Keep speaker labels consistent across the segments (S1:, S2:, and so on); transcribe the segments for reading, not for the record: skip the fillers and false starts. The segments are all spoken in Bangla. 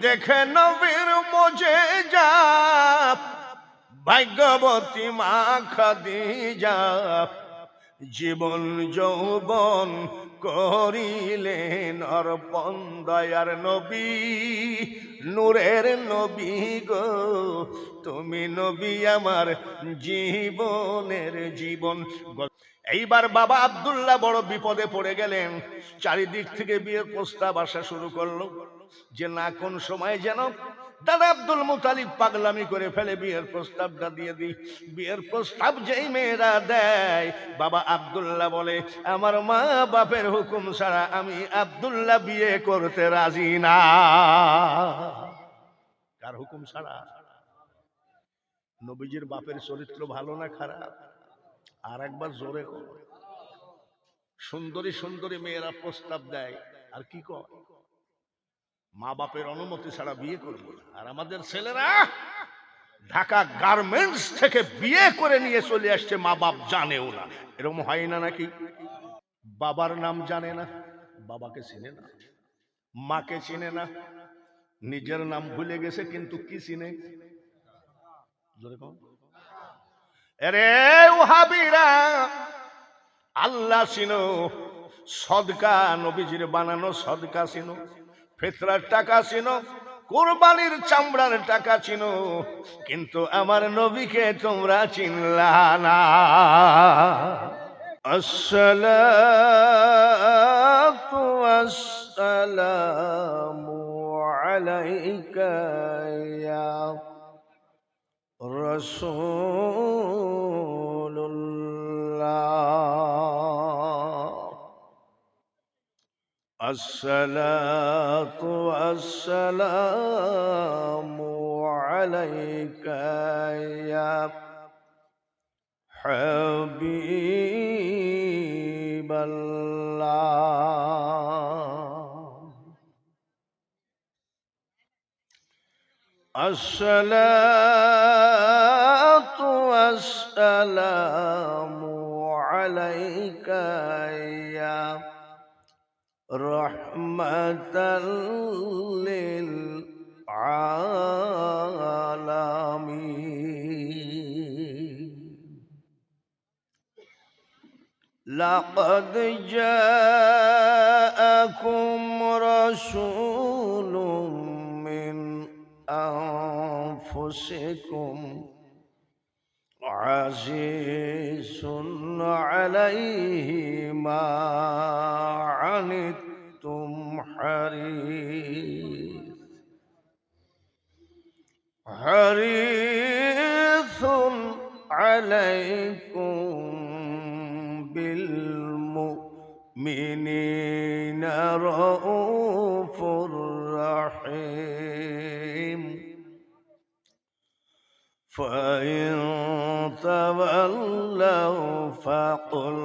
S1: দেখে নবীর মুজিজা ভাগ্যবতী মা খাদিজা জীবন যৌবন করিলেন অর্পণ দয়ার নবী নূরের নবী গো তুমি নবী আমার জীবনের জীবন। এইবার বাবা আব্দুল্লাহ বড় বিপদে পড়ে গেলেন। চারিদিক থেকে বিয়ের প্রস্তাব আসা শুরু করলো যে না কোন সময় যেন দাদা আব্দুল মুতালিব পাগলামি করে ফেলে বিয়ের প্রস্তাবটা দিয়ে দিই। বিয়ের প্রস্তাব যেই মেয়েরা দেয় বাবা আব্দুল্লাহ বলে আমার মা বাপের হুকুম ছাড়া আমি আব্দুল্লাহ বিয়ে করতে রাজি না। কার হুকুম ছাড়া? নবীজির বাপের চরিত্র ভালো না খারাপ? আর একবার জোরে কর। সুন্দরী সুন্দরী মেয়েরা প্রস্তাব দেয় আর কি কয় মা বাপের অনুমতি ছাড়া বিয়ে করবো না। আর আমাদের ছেলেরা ঢাকা গার্মেন্টস থেকে বিয়ে করে নিয়ে চলে আসছে, মা বাপ জানেও না। এরকম হয় না নাকি? বাবার নাম জানে না, বাবাকে চিনে না, মাকে চিনে না, নিজের নাম ভুলে গেছে কিন্তু কি চিনে? আরে ওহাবিরা আল্লাহ চিনো, সদকা নবীজির বানানো সদকা চিনো, ফিতরার টাকা চিনো, কুরবানির চামড়ার টাকা চিনো, কিন্তু আমার নবীকে তোমরা চিনলা না। আসসালাতু ওয়াসসালামু আলাইকা ইয়া রাসূলুল্লাহ। আসসালাতু ওয়াসসালামু আলাইকা ইয়া হাবিবাল্লাহ। আসসালাতু ওয়াসসালামু আলাইকা ইয়া রাহমাতাল লিল আলামিন। লাকাদ জাআকুম রাসূলুম মিন আনফুসিকুম আজিজুন আলাইহি মা আনিতুম হারিসুন আলাইকুম বিল মুমিনিনা রাউফুর রাহিম। فإن تولوا فقل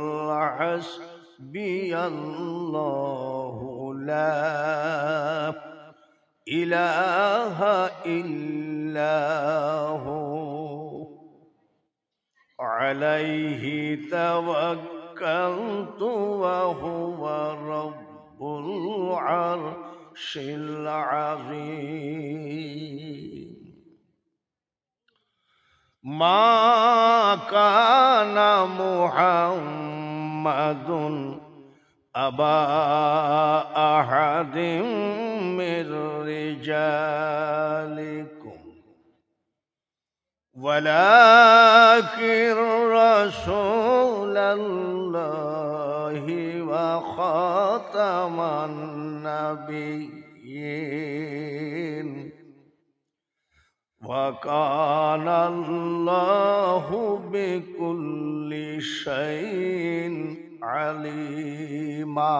S1: حسبي الله لا إله إلا هو عليه توكلت وهو رب العرش العظيم. ما كان محمد أبا أحد من رجالكم ولكن رسول الله وخاتم النبيين وكان الله بكل شيء عليما.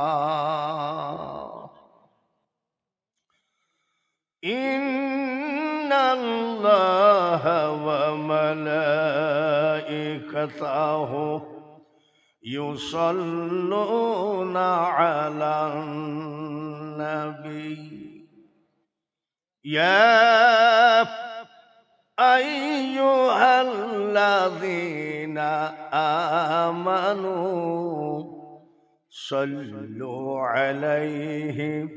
S1: إن الله وملائكته يصلون على النبي يا أيها الذين آمنوا صلوا عليه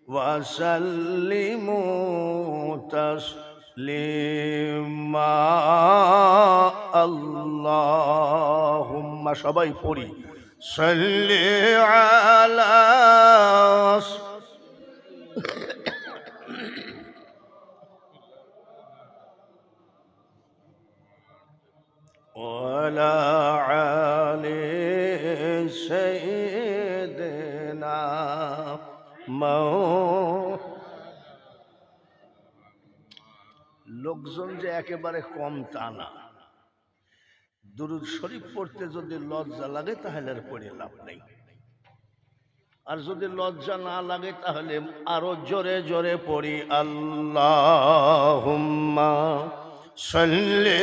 S1: وسلموا تسليما اللهم সবাই পড়ি صل على وعلى آل سيدنا লোকজন যে একেবারে কম তা না। দুরূদ শরীফ পড়তে যদি লজ্জা লাগে তাহলে আর পড়ে লাভ নেই, আর যদি লজ্জা না লাগে তাহলে আরো জোরে জোরে পড়ি আল্লাহুম্মা সাল্লি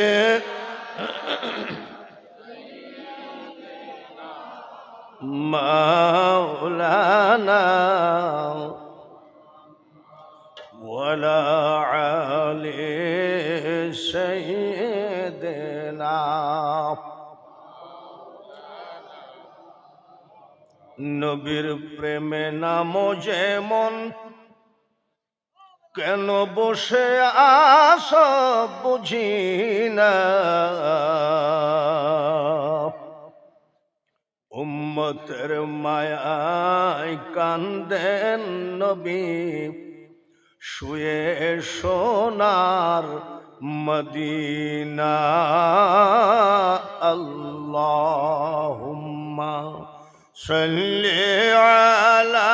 S1: মাওলানা ওয়ালা আলি সাইয়্যিদিনা। নবীর প্রেমে নাম যেমন কেন বসে আস বুঝি না, উম্মতের মায়ায় কান্দেন নবী শুয়ে সোনার মদিনা। আল্লাহুম্মা সাল্লি আলা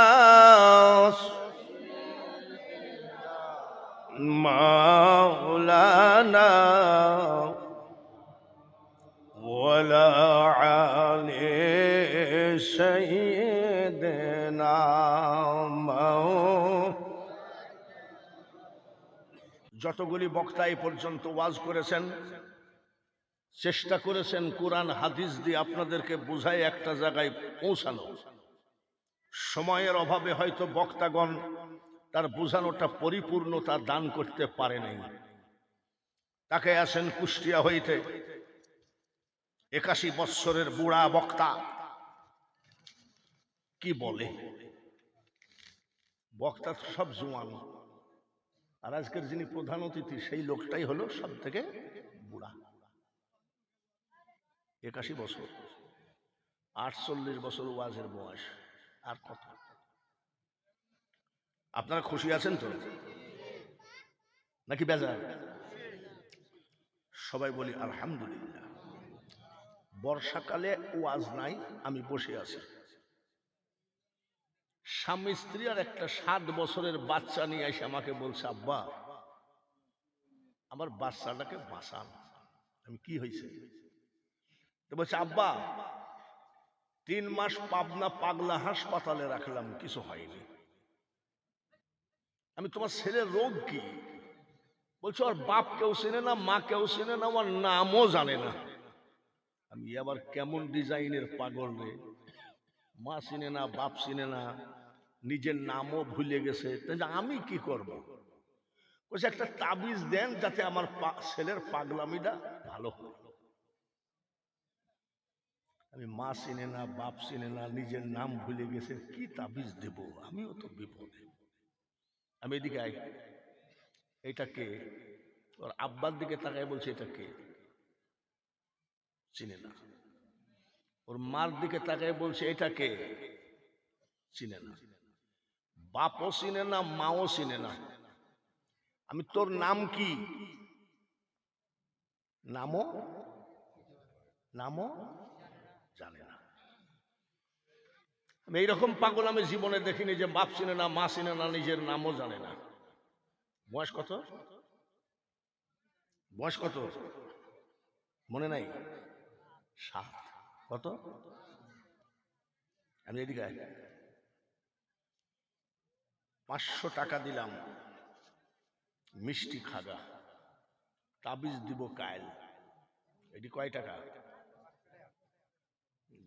S1: মাওলানা ওয়ালা আলি সাইয়্যিদিনা। যতগুলি বক্তা এই পর্যন্ত ওয়াজ করেছেন, চেষ্টা করেছেন কোরআন হাদিস দিয়ে আপনাদেরকে বুঝায় একটা জায়গায় পৌঁছানো। সময়ের অভাবে হয়তো বক্তাগণ তার বোঝানোটা পরিপূর্ণতা দান করতে পারে নাই। তাকে আসেন কুষ্টিয়া হইতে 81 বৎসরের বুড়া বক্তা, কি বলে বক্তা তো সব জোয়ান, আর আজকের যিনি প্রধান অতিথি সেই লোকটাই হলো সব থেকে বুড়া। 81 বছর, 48 বছর ওয়াজের বয়স। আর কত? আপনারা খুশি আছেন তো নাকি বেজার? সবাই বলি আলহামদুলিল্লাহ। বর্ষাকালে ওয়াজ নাই, আমি বসে আছি। স্বামী স্ত্রী আর একটা 7 বছরের বাচ্চা নিয়ে এসে আমাকে বলছে, আব্বা আমার বাচ্চাটাকে বাঁচান। আমি কি হয়েছে? তো বলছে, আব্বা 3 মাস পাবনা পাগলা হাসপাতালে রাখলাম, কিছু হয়নি। আমি তোমার ছেলের রোগ কি? বলছো ওর বাপ কেউ চেনে না, মা কেউ চেনে না, আমার নামও জানে না। আমি আবার কেমন ডিজাইনের পাগল রে, মা চিনে না, বাপ চিনে না, নিজের নামও ভুলে গেছে, আমি কি করব? বলছে একটা তাবিজ দেন যাতে আমার ছেলের পাগলামিটা ভালো হয়। আমি মা চিনে না, বাপ চিনে না, নিজের নাম ভুলে গেছে, কি তাবিজ দেব? আমিও তো বিপদে। আমি এদিকে আই, এটা কে? ওর আব্বার দিকে তাকায় বলছে এটা কে? চিনে না। ওর মার দিকে তাকায় বলছে এটা কে? চিনে না। বাপও চিনে না, মাও চিনে না। আমি তোর নাম কি? নামও জানে না। আমি এইরকম পাগল আমি জীবনে দেখিনি যে বাপ চিনে না, মা চিনে না, নিজের নামও জানে না। বয়স কত? বয়স কত মনে নাই? 7। কত? আমি এদিকে 500 টাকা দিলাম, মিষ্টি খাগা, তাবিজ দিব কাল। এটি কয় টাকা?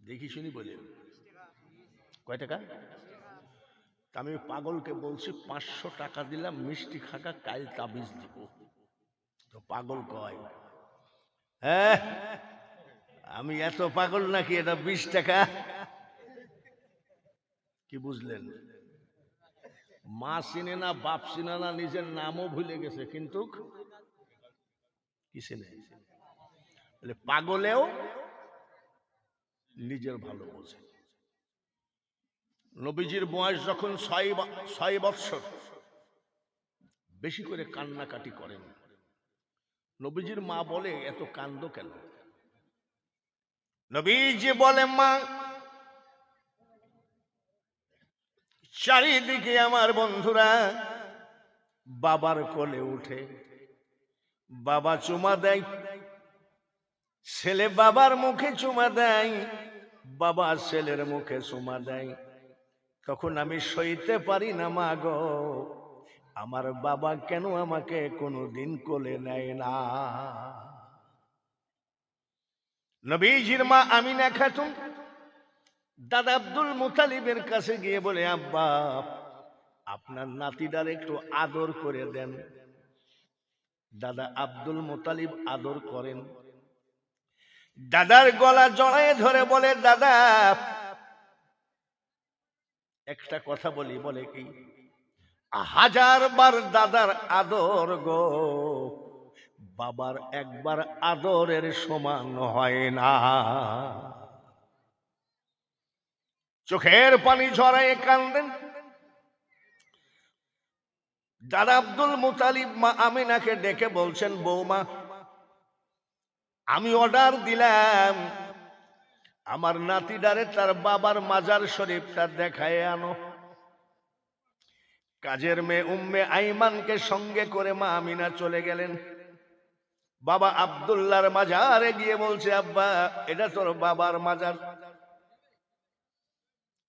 S1: দেখি শুনি বলে কয় টাকা? আমি পাগলকে বলছি 500 টাকা দিলাম, মিষ্টি খাগা, কাল তাবিজ দিব। তো পাগল কয়, হ্যাঁ আমি এত পাগল নাকি, এটা 20 টাকা। কি বুঝলেন? মা চিনে না, বাপ চিনে না, নিজের নামও ভুলে গেছে, কিন্তু কি চিনে? পাগলেও নিজের ভালো বোঝে। নবীজির বয়স যখন 6 বৎসর, বেশি করে কান্নাকাটি করেন। নবীজির মা বলে, এত কান্দ কেন? নবীজি বলে, মা, চারিদিকে আমার বন্ধুরা বাবার কোলে উঠে, বাবা চুমা দেয়, ছেলে বাবার মুখে চুমা দেয়, বাবা ছেলের মুখে চুমা দেয়, তখন আমি সইতে পারি না মা গো, আমার বাবা কেন আমাকে কোনোদিন কোলে নেয় না। নবীজির মা আমিনা খাতুন দাদা আব্দুল মুতালিবের কাছে গিয়ে বলে, আব্বা, আপনার নাতিটার একটু আদর করে দেন। দাদা আব্দুল মুতালিব আদর করেন, দাদার গলা জড়ায় ধরে বলে, দাদা একটা কথা বলি। বলে কি? 1000 বার দাদার আদর গো, বাবার একবার আদরের সমান হয় না। চোখের পানি ঝরায় কান্দেন দাদা আব্দুল মুতালিব। মা আমিনাকে ডেকে বলছেন, বৌমা, আমি অর্ডার দিলাম আমার নাতিদারে তার বাবার মাজার শরীফটা দেখায় আনো। কাজের মেয়ে উম্মে আইমানকে সঙ্গে করে মা আমিনা চলে গেলেন। বাবা আব্দুল্লাহর মাজারে গিয়ে বলছে, আব্বা, এটা তোর বাবার মাজার।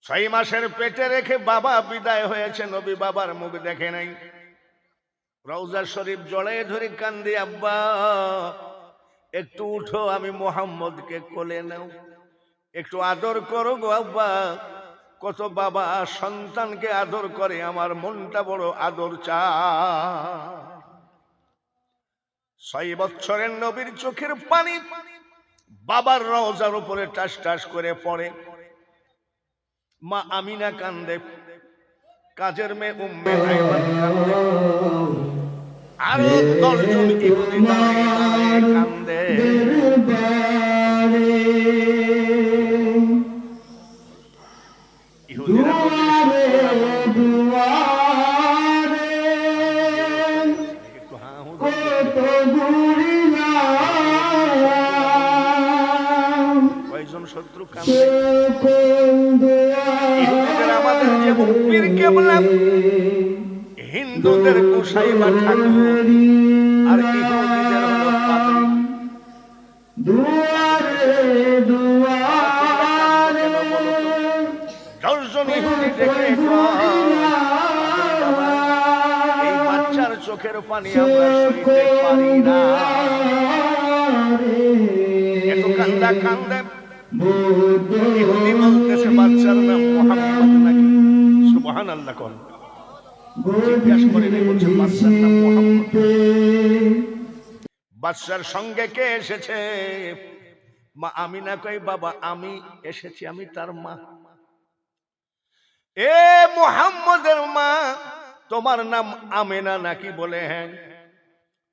S1: 6 মাসের পেটে রেখে বাবা বিদায় হয়েছে, নবী বাবার মুখ দেখে নাই। রওজা শরীফ জড়ায় ধরে কান্দি, আব্বা একটু উঠো, আমি মোহাম্মদকে কোলে নাও, একটু আদর করো গো আব্বা। কত বাবা সন্তানকে আদর করে, আমার মনটা বড় আদর চায়। 6 বছরের নবীর চোখের পানি বাবার রওজার উপরে টাস টাস করে পড়ে। মা আমিনা কান্দে, কাজের মেয়ে উম্মে আইমান কান্দে, আরো 10 জন ইহুদি দাঁড়িয়ে কান্দে। ইহুদিরা কয়জন শত্রু কান্দে? ইহুদিদের আমাদের যে পীর কেবলা, হিন্দুদের গোসাই বা ঠাকুর, আর ইহুদিদের হলো পাদ্রী। এই বাচ্চার চোখের পানি আমরা সইতে পারি না, এত কান্দা কান্দে। ইহুদি বলতেছে, বাচ্চার নাম মুহাম্মদ নাকি? সুবহানাল্লাহ কোন জিজ্ঞাসা করে বলছে, বাচ্চার নাম মুহাম্মদ। বাচ্চার সঙ্গে কে এসেছে? মা আমিনা কই, বাবা আমি এসেছি, আমি তার মা। এ মুহাম্মদের মা, তোমার নাম আমিনা নাকি? বলে হ্যাঁ।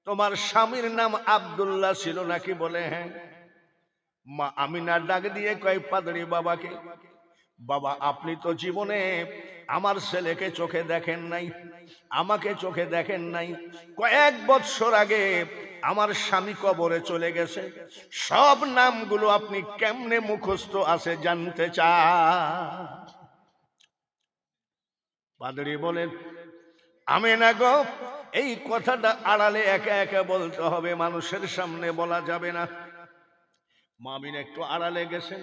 S1: তোমার স্বামীর নাম আব্দুল্লাহ ছিল নাকি? বলে হ্যাঁ। মা আমিনা ডাক দিয়ে কয় পাদ্রী বাবাকে, বাবা আপনি তো জীবনে আমার ছেলেকে চোখে দেখেন নাই, আমাকে চোখে দেখেন নাই। কয়েক বছর আগে আমার স্বামী কবরে চলে গেছে, সব নামগুলো আপনি কেমনে মুখস্থ আছে জানতে চান? পাদ্রী বলেন, আমিনা গো, এই কথাটা আড়ালে একা একা বলতে হবে, মানুষের সামনে বলা যাবে না। মা আমিনা একটু আড়ালে গেছেন,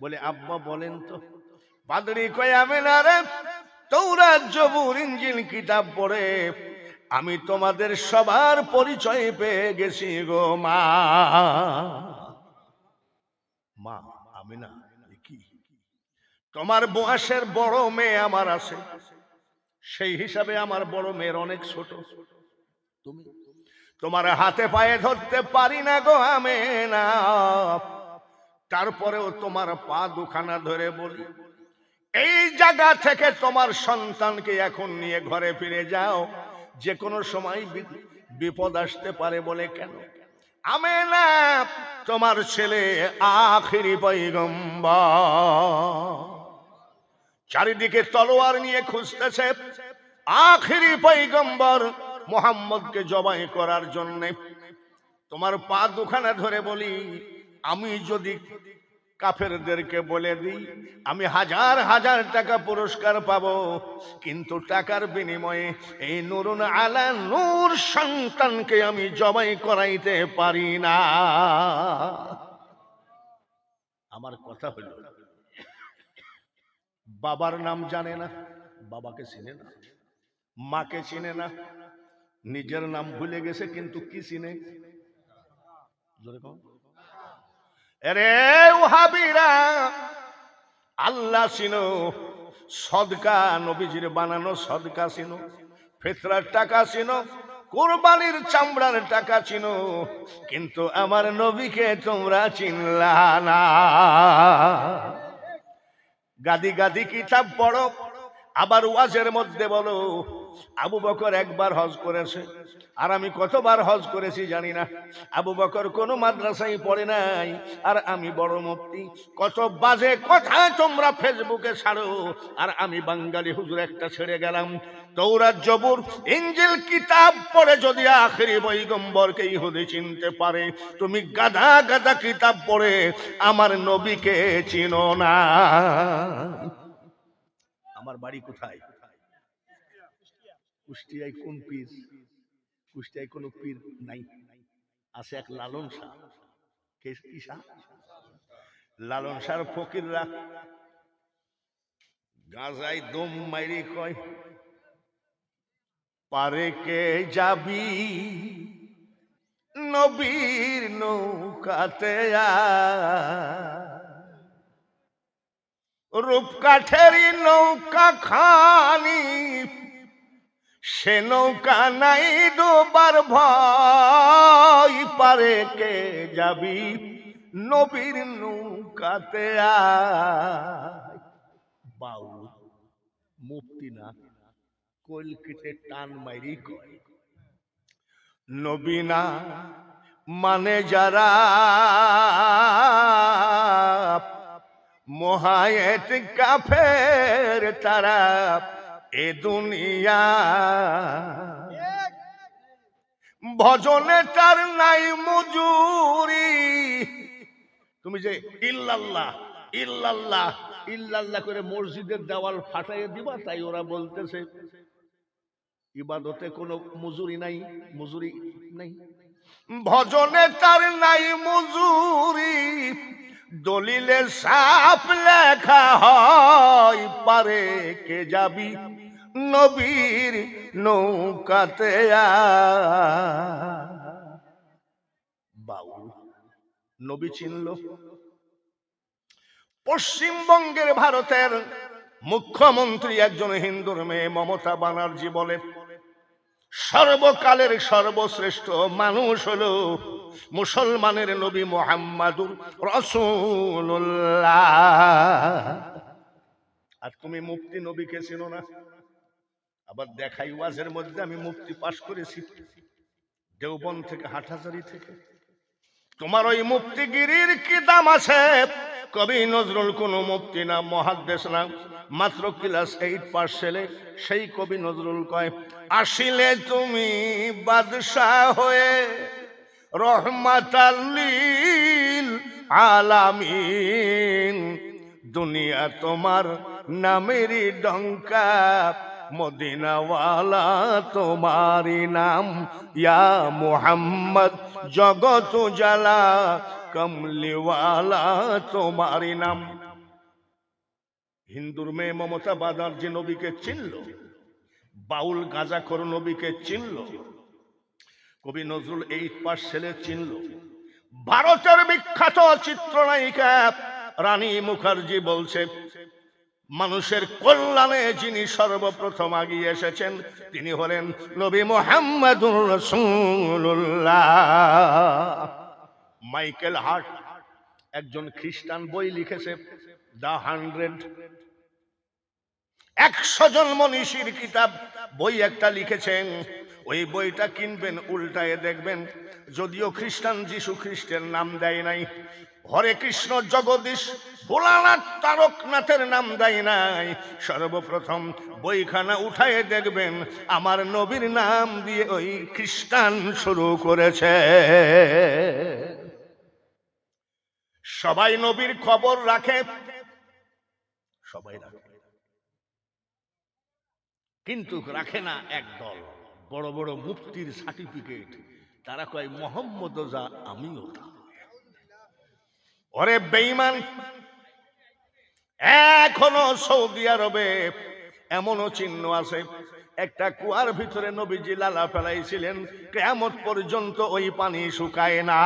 S1: বলে, আব্বা বলেন তো। পাদ্রী কয়, আমিনা রে, তৌরাত জবুর ইনজিল কিতাব পড়ে আমি তোমাদের সবার পরিচয় পেয়ে গেছি গো মা। মা আমিনা, কি তোমার বয়সের বড় মেয়ে আমার আছে, সেই হিসাবে আমার বড় মেয়ের অনেক ছোট। তুমি তোমার হাতে পায়ে ধরতে পারি না গো আমিনা, তারপরেও তোমার পা দুখানা ধরে বলি, এই জায়গা থেকে তোমার সন্তানকে এখন নিয়ে ঘরে ফিরে যাও, যে কোনো সময় বিপদ আসতে পারে বলে। কেন? আমেনা তোমার ছেলে আখিরি পয়গম্বর, চারিদিকে তলোয়ার নিয়ে খুঁজতেছে আখিরি পয়গম্বর মুহাম্মদকে জবাই করার জন্য। তোমার পা দুখানা ধরে বলি, আমি যদি কাফেরদেরকে বলে দিই আমি হাজার হাজার টাকা পুরস্কার পাবো, কিন্তু টাকার বিনিময়ে এই নূরুন আলা নূর সন্তানকে আমি জবাই করাইতে পারি না। আমার কথা হলো, বাবার নাম জানে না, বাবাকে চিনে না, মাকে চিনে না, নিজের নাম ভুলে গেছে, কিন্তু কি চিনে? আরে ওহাবিরা, আল্লাহ চিনো, সদকা নবীজির বানানো সদকা চিনো, ফিতরার টাকা চিনো, কুরবানির চামড়ার টাকা চিনো, কিন্তু আমার নবীকে তোমরা চিনলা না। গাদি গাদি কিতাব পড়ো, আবার ওয়াজের মধ্যে বলো আবু বকর একবার হজ করেছে, আর আমি কতবার হজ করেছি জানি না। আবু বকর কোনো মাদ্রাসায় পড়ে নাই, আর আমি বড় মুফতি। কত বাজে কথা তোমরা ফেসবুকে ছাড়ো, আর আমি বাঙালি হুজুর একটা ছেড়ে গেলাম। তৌরাত জবুর ইনজিল কিতাব পড়ে যদি আখিরি পয়গম্বরকে ইহুদি চিনতে পারে, তুমি গাধা গাধা কিতাব পড়ে আমার নবীকে চিনো না। আমার বাড়ি কোথায়? কুষ্টিয়ায়। কোন পীর? কুষ্টিয়ায় কোনো পীর নাই, আছে এক লালন শাহ। কি শাহ? লালন শাহর ফকিররা গাঁজায় দম মাইরি কয়, পারে কে যাবি নবীর নৌকাতে, রূপকাঠেরই নৌকা খানি, সে নৌকা নাই ডোবার ভয়, পারে কে যাবি নবীর নৌকাতে। বাউল মুফতি না, কলকিতে টান মাইরি কয়, নবী না মানে যারা মোহায়েত কাফের তারা এ দুনিয়া, ভজনে তার নাই মজুরি। তুমি যে ইল্লাল্লাহ ইল্লাল্লাহ ইল্লাল্লাহ করে মসজিদের দেওয়াল ফাটাইয়ে দিবা, তাই ওরা বলতেছে ইবাদতে কোনো মজুরি নাই, মজুরি নাই। ভজনে তার নাই মজুরি, দলিলে সাফ লেখা হয়, পারে কে যাবি নবীর নৌকাতে। বাউল নবী চিনল। পশ্চিমবঙ্গের ভারতের মুখ্যমন্ত্রী একজন হিন্দুর মেয়ে মমতা ব্যানার্জি বলে, সর্বকালের সর্বশ্রেষ্ঠ মানুষ হলো মুসলমানের নবী মুহাম্মাদুর রাসূলুল্লাহ। আর তুমি মুফতি নবীকে চেনো না? আবার দেখাই ওয়াজের মধ্যে আমি মুফতি পাশ করেছি দেওবন্দ থেকে, হাটহাজারী থেকে। তোমার ওই মুফতিগিরির কি দাম আছে? কবি নজরুল কোন মুফতি না, মুহাদ্দিস না, মাত্র ক্লাস 8 পাস ছেলে। সেই কবি নজরুল কয়, আসিলে তুমি বাদশাহ হয়ে রহমাতাল লিল আলামিন, দুনিয়া তোমার নামেরই ডঙ্কা, মদিনাওয়ালা তোমারি নাম, ইয়া মুহাম্মদ জগত জালা, কমলিওয়ালা তোমারি নাম। হিন্দুর মেয়ে মমতা ব্যানার্জি নবীকে চিনল, বাউল গাঁজাখোর নবীকে চিনল, কবি নজরুল 8 পাস ছেলে চিনল, ভারতের বিখ্যাত চিত্রনায়িকা রানী মুখার্জি বলছে মানুষের কল্যাণে যিনি সর্বপ্রথম আগিয়ে এসেছেন তিনি হলেন নবী মুহাম্মদুর রাসূলুল্লাহ। মাইকেল হার্ট একজন খ্রিস্টান বই লিখেছে, দ্য 100 100 জন মনীষীর কিতাব বই একটা লিখেছেন। ওই বইটা কিনবেন, উল্টায়ে দেখবেন যদিও খ্রিস্টান যিশু খ্রিস্টের নাম দেয় নাই, হরে কৃষ্ণ জগদীশ ভোলানাথ তারকনাথের নাম দেয় নাই, সর্বপ্রথম বইখানা উঠায়ে দেখবেন আমার নবীর নাম দিয়ে ওই খ্রিস্টান শুরু করেছে। সবাই নবীর খবর রাখে, সবাই রাখে, কিন্তু রাখে না একদল বড় বড় মুফতির সার্টিফিকেট, তারা কয় মোহাম্মদ যা আমিও তা। ওরে বেঈমান, এখনো সৌদি আরবে এমনও চিহ্ন আছে, একটা কুয়ার ভিতরে নবীজি লালা ফেলাইছিলেন, কিয়ামত পর্যন্ত ওই পানি শুকায় না।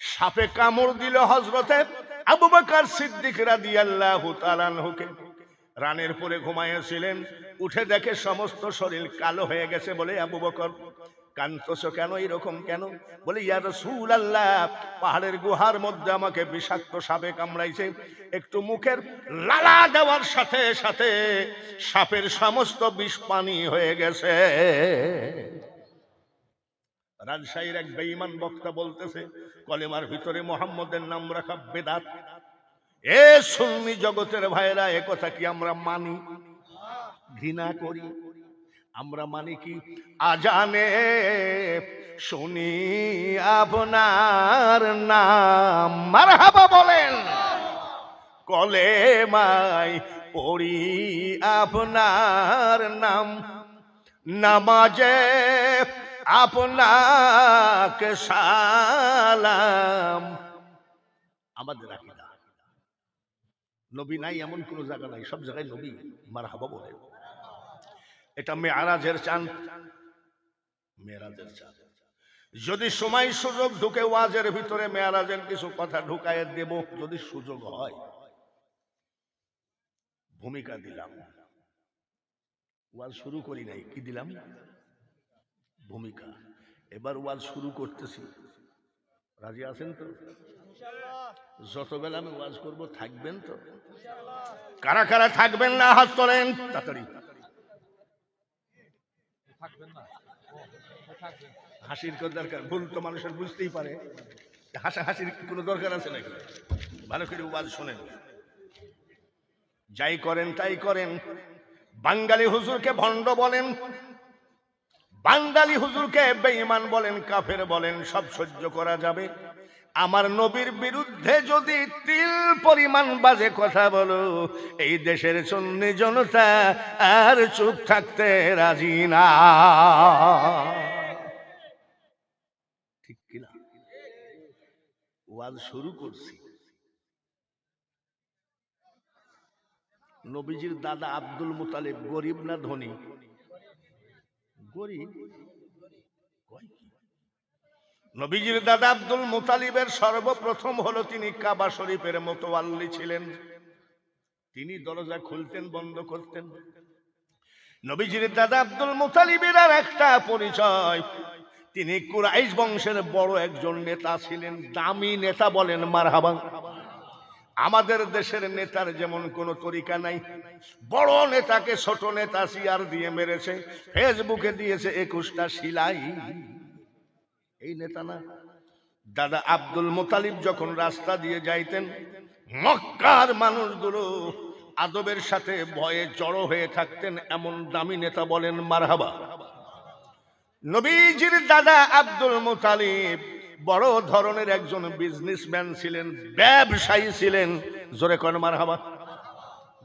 S1: সাপে কামড় দিল হযরতে আবু বকর সিদ্দিক রাদিয়াল্লাহু তাআলা আনহুকে। রানের পরে ঘুমাইয়াছিলেন, উঠে দেখে সমস্ত শরীর কালো হয়ে গেছে। বলে আবু বকর কাঁদতেছো কেন, এরকম কেন? বলে ইয়া রাসূলুল্লাহ, পাহাড়ের গুহার মধ্যে আমাকে বিষাক্ত সাপে কামড়াইছে, একটু মুখের লালা দেওয়ার সাথে সাথে সাপের সমস্ত বিষ পানি হয়ে গেছে। রাজশাহীর এক বেঈমান বক্তা বলতেছে কলেমার ভিতরে মুহাম্মদের নাম রাখা বেদাত। এ সুন্নি জগতের ভাইরা, এ কথা কি আমরা মানি? ঘৃণা করি। আমরা মানি কি? আজানে শুনি আপনার নাম, মারহাবা বলেন, কলেমায় পড়ি আপনার নাম, নামাজে আপনাকে সালাম। আমাদের আকীদা নবী নাই এমন কোন জায়গা নাই, সব জায়গায় নবী, মারহাবা বলে। এটা মেরাজের চাঁদ, মেরাজের চাঁদ। যদি সময় সুযোগ ঢুকে ওয়াজের ভিতরে মেরাজের কিছু কথা ঢুকায় দেব, যদি সুযোগ হয়। ভূমিকা দিলাম, ওয়াজ শুরু করি নাই, কি দিলাম? ভূমিকা। এবার ওয়াজ শুরু করতেছি, রাজি আছেন তো? যত বেলা আমি ওয়াজ করব থাকবেন তো? কারা কারা থাকবেন না হাত তোলেন তাড়াতাড়ি। হাসির কোন দরকার? ভুল তো মানুষের বুঝতেই পারে, হাসির কোনো দরকার আছে নাকি? ভালো করে ওয়াজ শোনেন, যাই করেন তাই করেন। বাঙালি হুজুরকে ভণ্ড বলেন, বাঙালি হুজুরকে বেঈমান বলেন, কাফের বলেন, সব সহ্য করা যাবে। আমার নবীর বিরুদ্ধে যদি তিল পরিমাণ বাজে কথা বলো, এই দেশের সুন্নি জনতা আর চুপ থাকতে রাজি না। ঠিক কিনা? ওয়াজ শুরু করছি। নবীজির দাদা আব্দুল মুতালিব গরিব না ধনী? গরিব। নবীজির দাদা আব্দুল মুতালিবের সর্বপ্রথম হলো তিনি কাবা শরীফের মোতওয়াল্লি ছিলেন। তিনি দরজা খুলতেন, বন্ধ করতেন। নবীজির দাদা আব্দুল মুতালিবের আর একটা পরিচয়, তিনি কুরাইশ বংশের বড় একজন নেতা ছিলেন, দামি নেতা। বলেন মারহাবা। আমাদের দেশের নেতার যেমন কোনো তরিকা নাই, বড় নেতাকে ছোট নেতা সিয়ার দিয়ে মেরেছে, ফেসবুকে দিয়েছে 21টা সিলাই। এই নেতা না। দাদা আব্দুল মুতালিব যখন রাস্তা দিয়ে যাইতেন, মক্কার মানুষগুলো আদবের সাথে ভয়ে জড়ো হয়ে থাকতেন, এমন দামি নেতা। বলেন মারহাবা। নবীজির দাদা আব্দুল মুতালিব বড় ধরনের একজন বিজনেসম্যান ছিলেন, ব্যবসায়ী ছিলেন। জোরে কোন মারহাবা।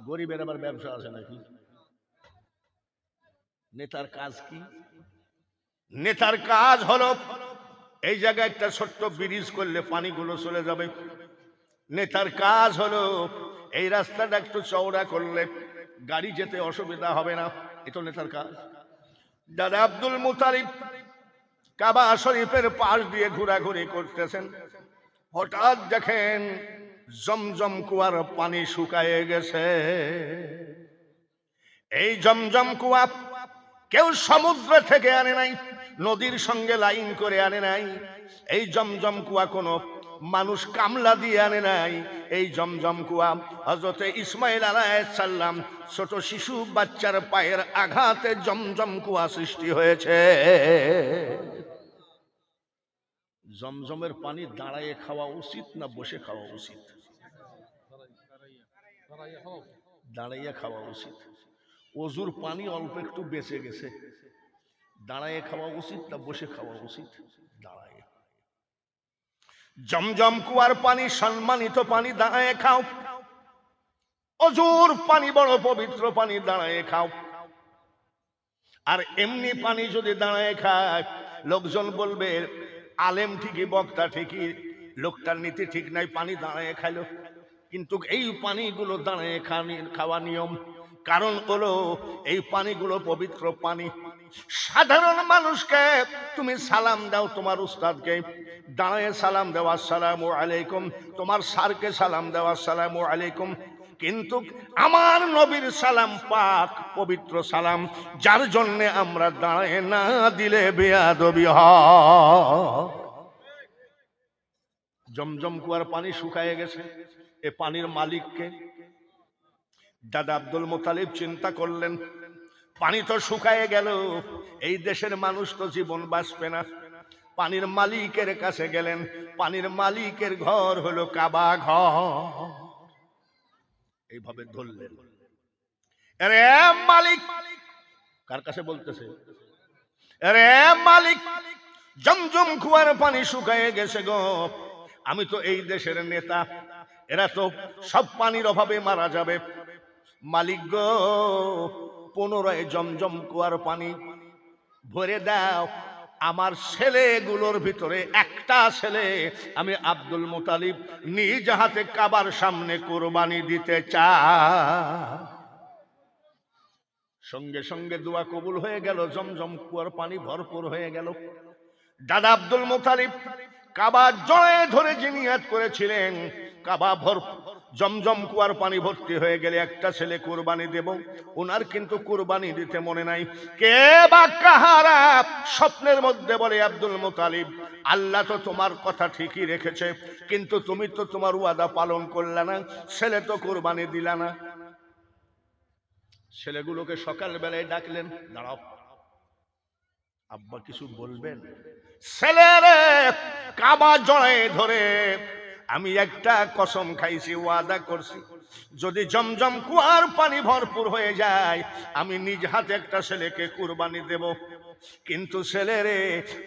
S1: গরিবের আবার ব্যবসা আছে নাকি? নেতার কাজ কি? নেতার কাজ হলো এই জায়গায় একটা ছোট্ট ব্রিজ করলে পানিগুলো চলে যাবে। নেতার কাজ হলো এই রাস্তাটা একটু চওড়া করলে গাড়ি যেতে অসুবিধা হবে না। এটা নেতার কাজ। দাদা আব্দুল মুতালিব কাবা শরীফের পাশ দিয়ে ঘোরাঘুরি করতেছেন, হঠাৎ দেখেন জমজম কুয়ার পানি শুকায়ে গেছে। এই জমজম কুয়া কেউ সমুদ্র থেকে আনে নাই, নদীর সঙ্গে লাইন করে আনে নাই। এই জমজম কুয়া কোনো মানুষ কামলা দিয়ে আনে নাই এই জমজম কুয়া। হযরত ইসমাইল আলাইহিস সালাম ছোট শিশু বাচ্চার পায়ের আঘাতে জমজম কুয়া সৃষ্টি হয়েছে। জমজমের পানি দাঁড়ায় খাওয়া উচিত না বসে খাওয়া উচিত? দাঁড়াইয়া খাওয়া উচিত। ওজুর পানি অল্প একটু বেঁচে গেছে, দাঁড়ায় খাওয়া উচিত না বসে খাওয়া উচিত? দাঁড়ায়। জমজম কুয়ার পানি সম্মানিত পানি, দাঁড়ায় খাও। ওজুর পানি বড় পবিত্র পানি, দাঁড়ায় খাও। আর এমনি পানি যদি দাঁড়ায় খায়, লোকজন বলবে আলেম ঠিকই, বক্তা ঠিকই, লোকটার নীতি ঠিক নাই, পানি দাঁড়ায় খাইলো। কিন্তু এই পানিগুলো দাঁড়ায় খাওয়া নিয়ম। কারণ হলো এই পানিগুলো পবিত্র পানি। সাধারণ মানুষকে তুমি সালাম দাও, তোমার উস্তাদকে দাঁড়ায় সালাম দেওয়া আসসালামু আলাইকুম, তোমার স্যারকে সালাম দেওয়া আসসালামু আলাইকুম। কিন্তু আমার নবীর সালাম পাক পবিত্র সালাম, যার জন্য আমরা দাঁড়ায় না দিলে বেয়াদবি হয়। জমজম কুয়ার পানি শুকায় গেছে, এ পানির মালিককে? দাদা আব্দুল মুতালিব চিন্তা করলেন, পানি তো শুকায় গেল, এই দেশের মানুষ তো জীবন বাঁচবে না। পানির মালিকের কাছে গেলেন। পানির মালিকের ঘর হলো কাবা ঘর। এইভাবে ধরলেন, আরে মালিক, কার কাছে বলতেছে? আরে মালিক, জমজম কুয়ার পানি শুকায় গেছে গো, আমি তো এই দেশের নেতা, এরা তো সব পানির অভাবে মারা যাবে। মালিক গো, পুনরায় জমজম কুয়ার পানি ভরে দাও। আমার ছেলেগুলোর ভিতরে একটা ছেলে আমি আব্দুল মুতালিব নিজ হাতে কাবার সামনে কুরবানি দিতে চাই। সঙ্গে সঙ্গে দোয়া কবুল হয়ে গেল, জমজম কুয়ার পানি ভরপুর হয়ে গেল। দাদা আব্দুল মুতালিব কাবা জড়ে ধরে যে নিয়াত করেছিলেন, কাবা জমজম কুয়ার পানি ভর্তি হয়ে গেলে একটা ছেলে কুরবানি দেব, ওনার কিন্তু কুরবানি দিতে মনে নাই। কে বা কাহারা স্বপ্নের মধ্যে বলে, আব্দুল মুতালিব, আল্লাহ তো তোমার কথা ঠিকই রেখেছে, কিন্তু তুমি তো তোমার ওয়াদা পালন করলে না, ছেলে তো কুরবানি দিলা না। ছেলেগুলোকে সকালবেলায় ডাকলেন, দাঁড়াও, আব্বা কিছু বলবেন? ছেলেরে, কাবা জড়ে ধরে আমি একটা কসম খাইছি, ওয়াদা করছি, যদি জমজম কুয়ার পানি ভরপুর হয়ে যায় আমি নিজ হাতে একটা ছেলেকে কুরবানি দেব। কিন্তু ছেলেরে,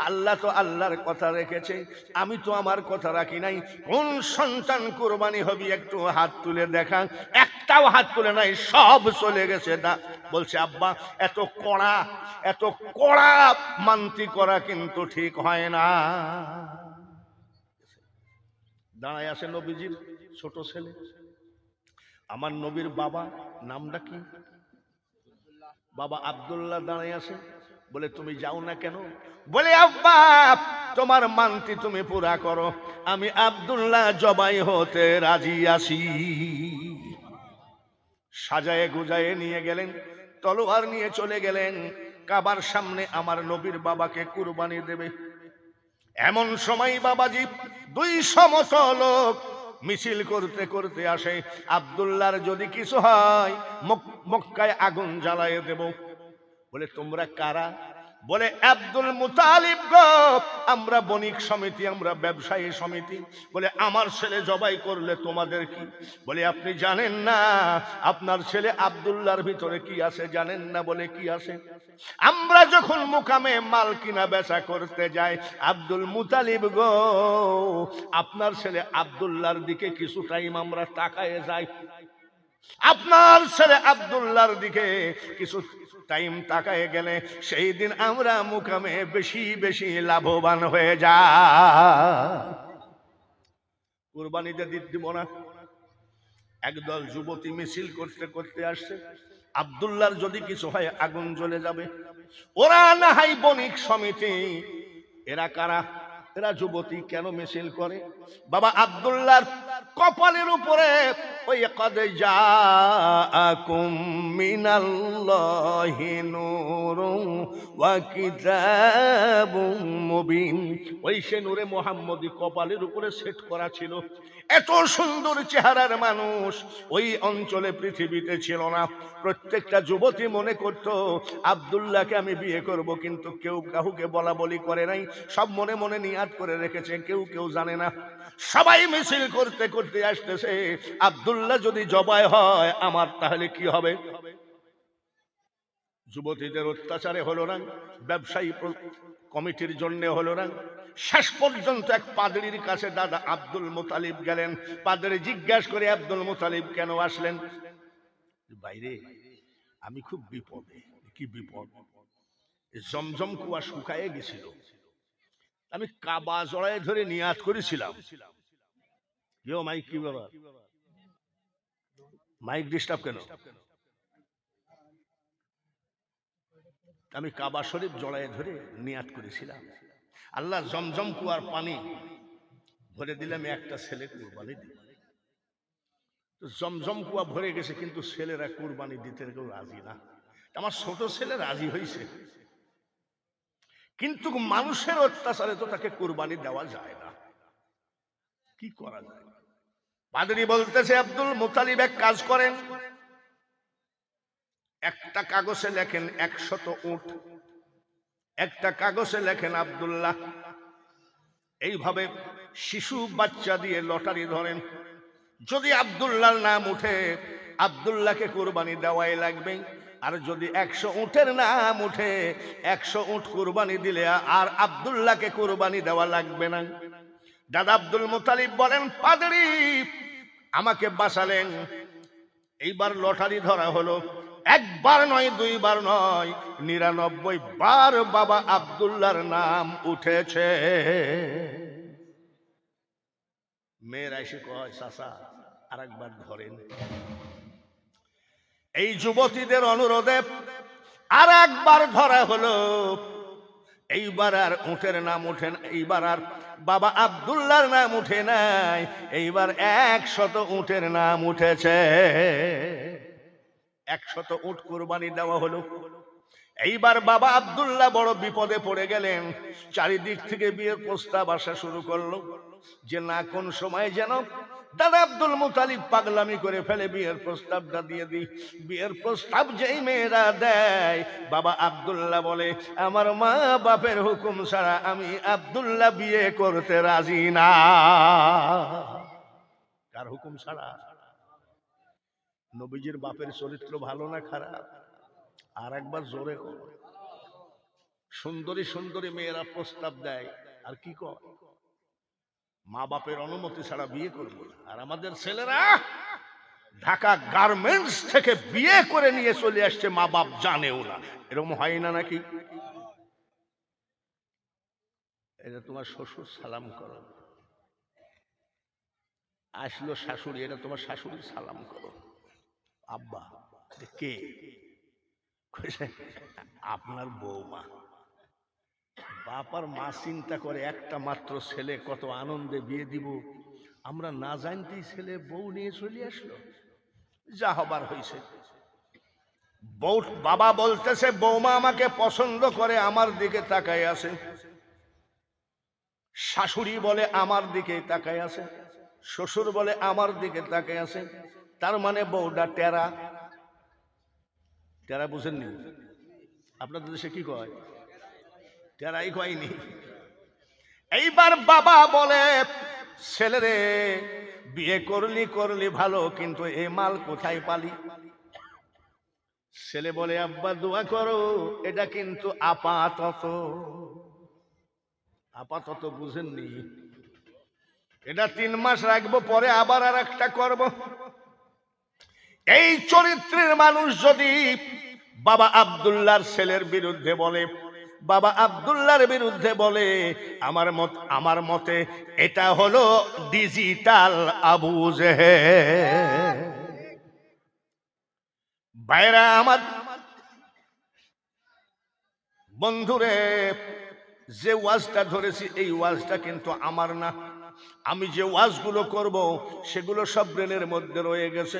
S1: আল্লাহ তো আল্লাহর কথা রেখেছে, আমি তো আমার কথা রাখি নাই। কোন সন্তান কুরবানি হবি একটু হাত তুলে দেখা। একটাও হাত তুলে নাই, সব চলে গেছে। না, বলছে আব্বা এত কড়া মানতি করা কিন্তু ঠিক হয় না। দাঁড়ায় আসে নবীজির ছোট ছেলে, আমার নবীর বাবা, নামটা কি? বাবা আব্দুল্লাহ দাঁড়ায় আসে। বলে তুমি যাও না কেন? বলে আব্বা, তোমার মানতি তুমি পুরা করো, আমি আব্দুল্লাহ জবাই হতে রাজি আছি। সাজায়ে গুজায়ে নিয়ে গেলেন, তলোয়ার নিয়ে চলে গেলেন কাবার সামনে, আমার নবীর বাবাকে কুরবানি দেবে। এমন সময় বাবাজি 200 মতো লোক মিছিল করতে করতে আসে, আব্দুল্লাহর যদি কিছু হয় মক্কায় আগুন জ্বালায় দেব। বলে তোমরা কারা? বলে আব্দুল মুতালিব গো, আমরা বণিক সমিতি, আমরা ব্যবসায়ী সমিতি। বলে আমার ছেলে জবাই করলে তোমাদের কি? বলে আপনি জানেন না আপনার ছেলে আব্দুল্লাহর ভিতরে কি আছে? জানেন না? বলে কি আছে? আমরা যখন মুকামে মাল কিনা বেচা করতে যাই, আব্দুল মুতালিব গো, আপনার ছেলে আব্দুল্লাহর দিকে কিছু টাইম আমরা তাকায়ে যাই, আপনার ছেলে আব্দুল্লাহর দিকে কিছু টাইম তাকায় গেলে সেই দিন আমরা মুকামে বেশি বেশি লাভবান হয়ে যায়। কুরবানিতে দিব না। একদল যুবতী মিছিল করতে করতে আসছে, আব্দুল্লাহর যদি কিছু হয় আগুন জ্বলে যাবে। ওরা না হয় বণিক সমিতি। এরা কারা? এরা যুবতী। কেন মিছিল করে? বাবা আব্দুল্লাহর কপালের উপরে ওই কদ জাআকুম মিনাল্লাহি নূরুন ওয়া কিতাবুম মুবিন, ওই সে নূরে মুহাম্মদী কপালের উপরে সেট করা ছিল। এত সুন্দর চেহারার মানুষ ওই অঞ্চলে পৃথিবীতে ছিল না। প্রত্যেকটা যুবতী মনে করত আব্দুল্লাহকে আমি বিয়ে করব, কিন্তু কেউ কাউকে বলা বলি করে নাই, সব মনে মনে নিয়াত করে রেখেছে, কেউ জানে না। সবাই মিছিল করতে করতে আসতেছে, আব্দুল্লাহ যদি জবাই হয় আমার তাহলে কি হবে? যুবতীদের অত্যাচারে হলো না, ব্যবসায়ী কমিটির জন্য হলো না। শেষ পর্যন্ত এক পাদরির কাছে দাদা আব্দুল মুতালিব গেলেন। পাদরি জিজ্ঞাসা করে, আব্দুল মুতালিব কেন আসলেন? বাইরে আমি খুব বিপদে। কি বিপদ? জমজম কুয়া শুকায়ে গেছিল, আমি কাবা জড়ায় ধরে নিয়াত করেছিলাম। মাইক কি ব্যাপার? মাইক ডিস্টার্ব কেন? আমি কাবা শরীফ জড়ায় ধরে নিয়াত করেছিলাম, আল্লাহ জমজম কুয়ার পানি ভরে দিলাম, একটা ছেলে কুরবানি দিল। জমজম কুয়া ভরে গেছে, কিন্তু ছেলেরা কুরবানি দিতে কেউ রাজি না। আমার ছোট ছেলে রাজি হয়েছে, কিন্তু মানুষের অত্যাচারে তো তাকে কুরবানি দেওয়া যায় না। কি করা যায়? পাদরি বলতেছে, আব্দুল মুতালিব এক কাজ করেন, একটা কাগজে লেখেন 100 উট, একটা কাগজে লেখেন আব্দুল্লাহ। এইভাবে শিশু বাচ্চা দিয়ে লটারি ধরেন, যদি আব্দুল্লাহর নাম উঠে আব্দুল্লাহকে কুরবানি দেওয়াই লাগবে, আর যদি 100 উটের নাম উঠে 100 উট কুরবানি দিলে আর আব্দুল্লাহকে কুরবানি দেওয়া লাগবে না। দাদা আব্দুল মুতালিব বলেন, পাদরি আমাকে বাঁচালেন। এইবার লটারি ধরা হলো, একবার নয়, দুইবার নয়, 99 বার বাবা আব্দুল্লাহর নাম উঠেছে। মেয়েরা এসে কয়, চাচা আর একবার ধরেন। এই যুবতীদের অনুরোধে আর একবার ধরা হলো। এইবার আর উটের নাম উঠেন, এইবার আর বাবা আব্দুল্লাহর নাম উঠে নাই, এইবার 100 উটের নাম উঠেছে। 100 উট কুরবানি দেওয়া হলো। এইবার বাবা আব্দুল্লাহ বড় বিপদে পড়ে গেলেন। চারিদিক থেকে বিয়ের প্রস্তাব আসা শুরু করলো, যে না কোন সময় যেন দাদা আব্দুল মুতালিব পাগলামি করে ফেলে বিয়ের প্রস্তাবটা দিয়ে দিই। বিয়ের প্রস্তাব যেই মেয়েরা দেয়, বাবা আব্দুল্লাহ বলে, আমার মা বাপের হুকুম ছাড়া আমি আব্দুল্লাহ বিয়ে করতে রাজি না। কার হুকুম ছাড়া? নবীজির বাপের চরিত্র ভালো না খারাপ? আর একবার জোরে কর। সুন্দরী সুন্দরী মেয়েরা প্রস্তাব দেয়, আর কি কর? মা বাপের অনুমতি ছাড়া বিয়ে করবো না। আর আমাদের ছেলেরা ঢাকা গার্মেন্টস থেকে বিয়ে করে নিয়ে চলে আসছে, মা বাপ জানেও না। এরকম হয় না নাকি? এটা তোমার শ্বশুর সালাম করো, আসলো শাশুড়ি, এটা তোমার শাশুড়ি সালাম করো। আব্বা কে? আপনার বৌমা। বাপার মা চিন্তা করে, একটা মাত্র ছেলে, কত আনন্দে বিয়ে দিব, আমরা না জানতেই ছেলে বউ নিয়ে চলে আসলো। যা হবার হয়েছে। বউ বাবা বলতেছে, বৌমা আমাকে পছন্দ করে, আমার দিকে তাকায় আছে। শাশুড়ি বলে আমার দিকে তাকায় আছে, শ্বশুর বলে আমার দিকে তাকায় আছে। তার মানে বউটা টেরা। টেরা বুঝেননি? আপনাদের দেশে কি কয়? টেরাই কয়নি। এইবার বাবা বলে, ছেলেরে বিয়ে করলি ভালো, কিন্তু এ মাল কোথায় পালি? ছেলে বলে, আব্বা দোয়া করো, এটা কিন্তু আপাতত বুঝেননি, এটা 3 মাস রাখবো, পরে আবার আর একটা করব। এই চরিত্রের মানুষ যদি বাবা আব্দুল্লাহর ছেলের বিরুদ্ধে বলে, বাবা আব্দুল্লাহর বিরুদ্ধে বলে, আমার মতে এটা হলো ডিজিটাল আবু জেহেল। ভাইরা আমার, বন্ধুরে, যে ওয়াজটা ধরেছি এই ওয়াজটা কিন্তু আমার না, আমি যে ওয়াজগুলো করব সেগুলো সব ব্রেনের মধ্যে রয়ে গেছে।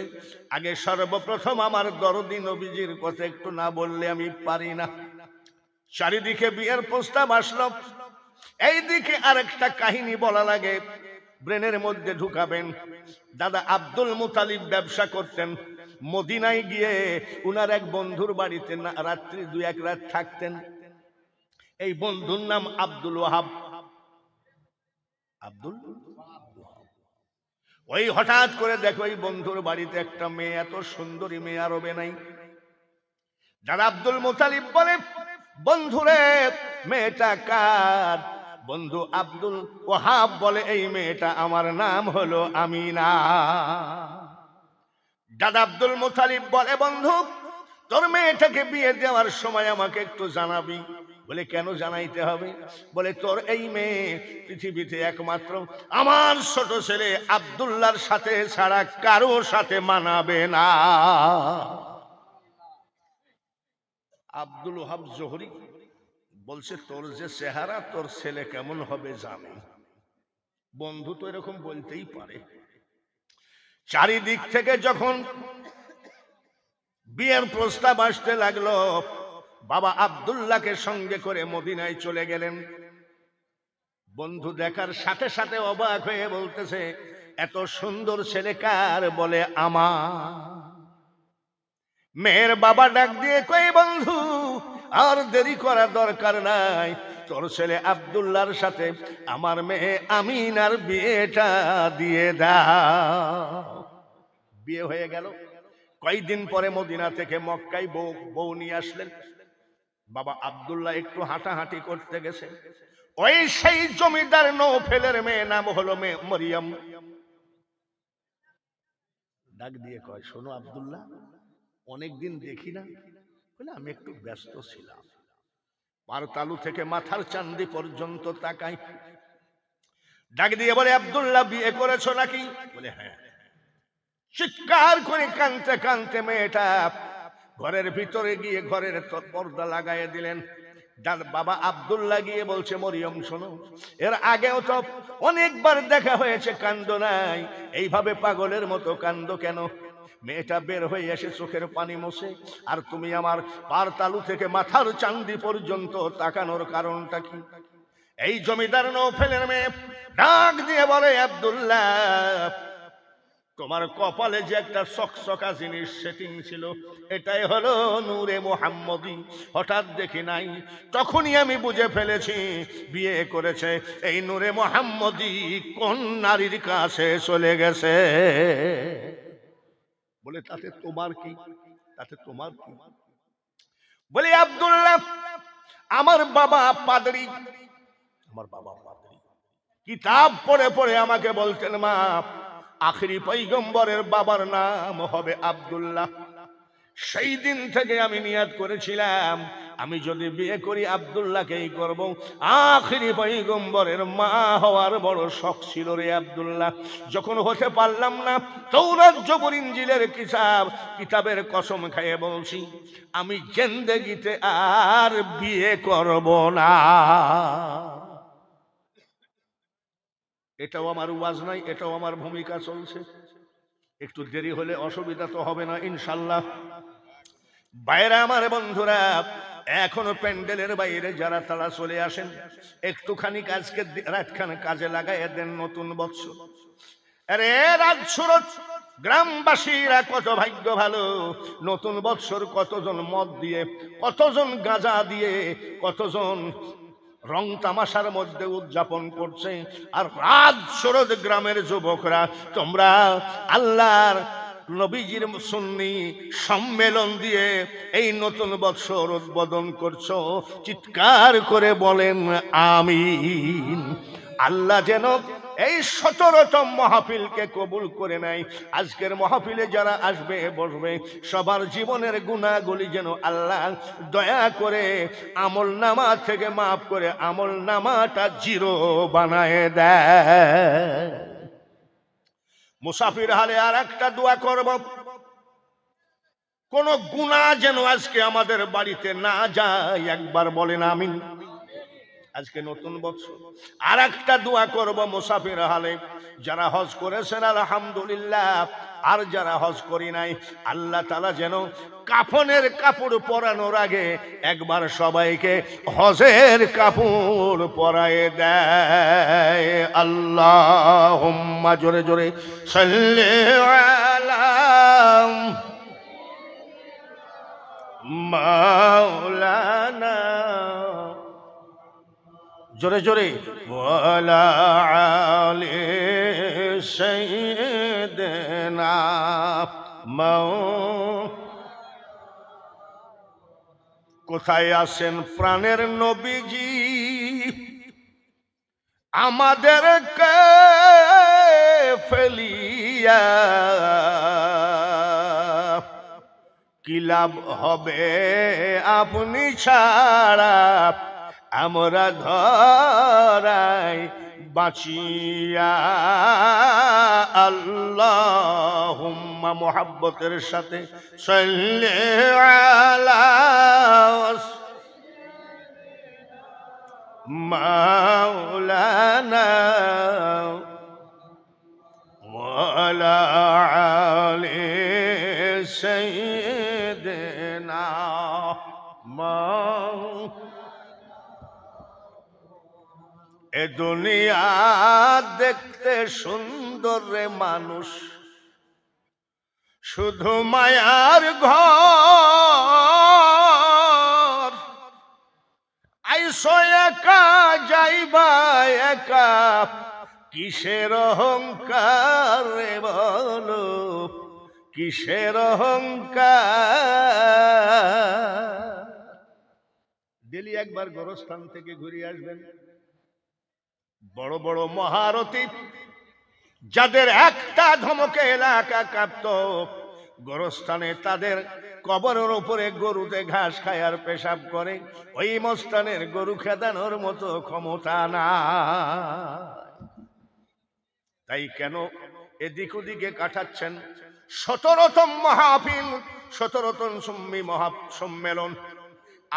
S1: আগে সর্বপ্রথম আমার দরদি নবীজির কথা একটু না বললে আমি পারি না। চারিদিকে বিয়ের প্রস্তাব আসলো, এইদিকে আরেকটা কাহিনী বলা লাগে, ব্রেনের মধ্যে ঢুকাবেন। দাদা আব্দুল মুতালিব ব্যবসা করতেন, মদিনায় গিয়ে উনার এক বন্ধুর বাড়িতে রাত্রি 2-1 রাত থাকতেন। এই বন্ধুর নাম আব্দুল ওয়াহাব। আব্দুল ওই হঠাৎ করে দেখো এই বন্ধুর বাড়িতে একটা মেয়ে, এত সুন্দরী মেয়ে আরবে নাই। দাদা আব্দুল মুতালিব বলে, বন্ধুরে মেয়েটা কার? বন্ধু আব্দুল ওয়াহাব বলে, এই মেয়েটা আমার, নাম হলো আমিনা। দাদা আব্দুল মুতালিব বলে, বন্ধু তোর মেয়েটাকে বিয়ে দেওয়ার সময় আমাকে একটু জানাবি। বলে কেন জানাইতে হবে? বলে তোর এই মেয়ে পৃথিবীতে একমাত্র আমার ছোট ছেলে আব্দুল্লাহর সাথে ছাড়া কারোর সাথে মানাবে না। আব্দুল ওয়াহাব জোহরি বলছে, তোর যে চেহারা, তোর ছেলে কেমন হবে জানি। বন্ধু তো এরকম বলতেই পারে। চারিদিক থেকে যখন বিয়ের প্রস্তাব আসতে লাগলো, বাবা আব্দুল্লাহকে সঙ্গে করে মদিনায় চলে গেলেন। বন্ধু দেখার সাথে সাথে অবাক হয়ে বলতেছে, এত সুন্দর ছেলে কার? বলে আমার। মেয়ের বাবা ডাক দিয়ে কই, বন্ধু আর দেরি করা দরকার নাই, তোর ছেলে আব্দুল্লাহর সাথে আমার মেয়ে আমিনার বিয়েটা দিয়ে দাও। বিয়ে হয়ে গেল। কয়েকদিন পরে মদিনা থেকে মক্কায় বউ নিয়ে আসলেন। বাবা আব্দুল্লাহ একটু হাঁটাহাঁটি করতে গেছে, ওই সেই জমিদার নৌফেলের মেয়ে, নাম হলো মরিয়ম। ডাক দিয়ে কয়, শোনো আব্দুল্লাহ, অনেকদিন দেখি না। বলে আমি একটু ব্যস্ত ছিলাম। পার তালু থেকে মাথার চান্দি পর্যন্ত তাকাই। ডাক দিয়ে বলে, আব্দুল্লাহ বিয়ে করেছো নাকি? বলে হ্যাঁ। চিৎকার করে কাঁদতে কাঁদতে মেয়েটা ঘরের ভিতরে গিয়ে ঘরের পর্দা লাগাইয়ে দিলেন। বাবা আব্দুল্লাহ গিয়ে বলছে, মরিয়ম শোনো, এর আগেও তো অনেকবার দেখা হয়েছে, কান্দ নাই, এইভাবে পাগলের মতো কান্দ কেন? মেয়েটা বের হয়ে এসে চোখের পানি মোছে, আর তুমি আমার পার তালু থেকে মাথার চান্দি পর্যন্ত তাকানোর কারণটা কি? এই জমিদার নৌফেলের মেয়ে ডাক দিয়ে বলে, আব্দুল্লাহ তোমার কপালে যে একটা চকচকা জিনিস সেটিং ছিল, এটাই হলো নূরে মুহাম্মদী। হঠাৎ দেখি নাই, তখনই আমি বুঝে ফেলেছি বিয়ে করেছে এই নূরে মুহাম্মদী কোন নারীর কাছে চলে গেছে। বলে তাতে তোমার কি? তাতে তোমার কি? বলি আব্দুল্লাহ, আমার বাবা পাদরি, আমার বাবা পাদরি, কিতাব পড়ে পড়ে আমাকে বলতেন, মা আখেরি পয়গম্বরের বাবার নাম হবে আব্দুল্লাহ। সেই দিন থেকে আমি নিয়াত করেছিলাম, আমি যদি বিয়ে করি আব্দুল্লাহকেই করব। আখেরি পয়গম্বরের মা হওয়ার বড় শখ ছিল রে আব্দুল্লাহ। যখন হতে পারলাম না, তাওরাত জবুর ইনজিলের কিতাবের কসম খেয়ে বলছি, আমি জিন্দেগিতে আর বিয়ে করব না। এটাও আমার ওয়াজ নাই, এটাও আমার ভূমিকা চলছে। একটু দেরি হলে অসুবিধা তো হবে না ইনশাল্লাহ। বাইরে আমার বন্ধুরা, এখনো প্যান্ডেলের বাইরে যারা তারা চলে আসেন, একটুখানি আজকে রাতখানে কাজে লাগাই দেন। নতুন বৎসর, আরে রাত সুরত গ্রামবাসীরা কত ভাগ্য ভালো। নতুন বৎসর কতজন মদ দিয়ে, কতজন গাঁজা দিয়ে, কতজন রং তামাশার মধ্যে উদযাপন করছে। আর রাত শরৎ গ্রামের যুবকরা তোমরা আল্লাহর নবীজির সুন্নি সম্মেলন দিয়ে এই নতুন বৎসর উদ্বোধন করছো। চিৎকার করে বলেন আমিন। আল্লাহ যেন এই 17তম মাহফিলকে কবুল করে নেয়। আজকের মাহফিলে যারা আসবে বসবে, সবার জীবনের গুনাহগুলি যেন আল্লাহ দয়া করে আমল নামা থেকে মাফ করে আমল নামাটা জিরো বানায় দেয়। মুসাফির হালে আর একটা দোয়া করব, কোন গুনাহ যেন আজকে আমাদের বাড়িতে না যায়। একবার বলেন আমিন। আজকে নতুন বছর। আর একটা দোয়া করব মুসাফির হালে, যারা হজ করেছেন আলহামদুলিল্লাহ, আর যারা হজ করি নাই, আল্লাহ তাআলা যেন কাফনের কাপড় পরানোর আগে একবার সবাইকে হজের কাপড় পরায়ে দেয়। আল্লাহুম্মা, জোরে জোরে সাল্লি আলা মাওলানা, জোরে জোরে ওয়ালা আলি সাইয়্যিদিনা মাও। কোথায় আছেন প্রাণের নবীজি, আমাদেরকে ফেলিয়া কি লাভ হবে আপনি ছাড়া, আমরা ধরাই বাঁচিয়া। আল্লাহুম্মা, মুহাব্বতের সাথে সাল্লি আলা মাওলানা ওয়ালা আলি সাইয়্যিদিনা এ দুনিয়া দেখতে সুন্দর রে মানুষ, শুধু মায়ার ঘর। আইসো একা যাইবা একা, কিসের অহংকার রে বলো, কিসের অহংকার। ডেলি একবার গোরস্থান থেকে ঘুরে আসবেন। বড় বড় মহারথী যাদের একটা ধমকে এলাকা কাঁপত, গোরস্থানে তাদের কবরের উপরে গরুতে ঘাস খায় আর পেশাব করে, ওই মস্তানের গরু খেদানোর মতো ক্ষমতা না। তাই কেন এদিক ওদিকে কাটাচ্ছেন? 17তম মাহফিল, 17তম সুন্নি মহাসম্মেলন।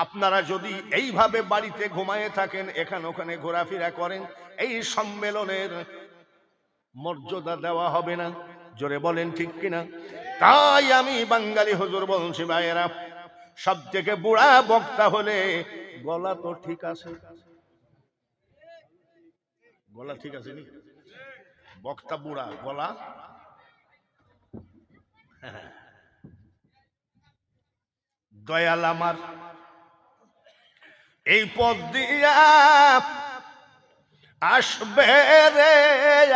S1: আপনারা যদি এইভাবে বাড়িতে ঘুমায়ে থাকেন, এখানে ওখানে ঘোরাফেরা করেন, এই সম্মেলনের মর্যাদা দেওয়া হবে না। জোরে বলেন ঠিক কিনা? তাই আমি বাঙালি হুজুর বলছি ভাইয়েরা, সব থেকে বুড়া বক্তা হলে গলা তো ঠিক আছে, গলা ঠিক আছে নি? বক্তা বুড়া, গলা দয়াল আমার এই পথ দিয়া আসবে রে,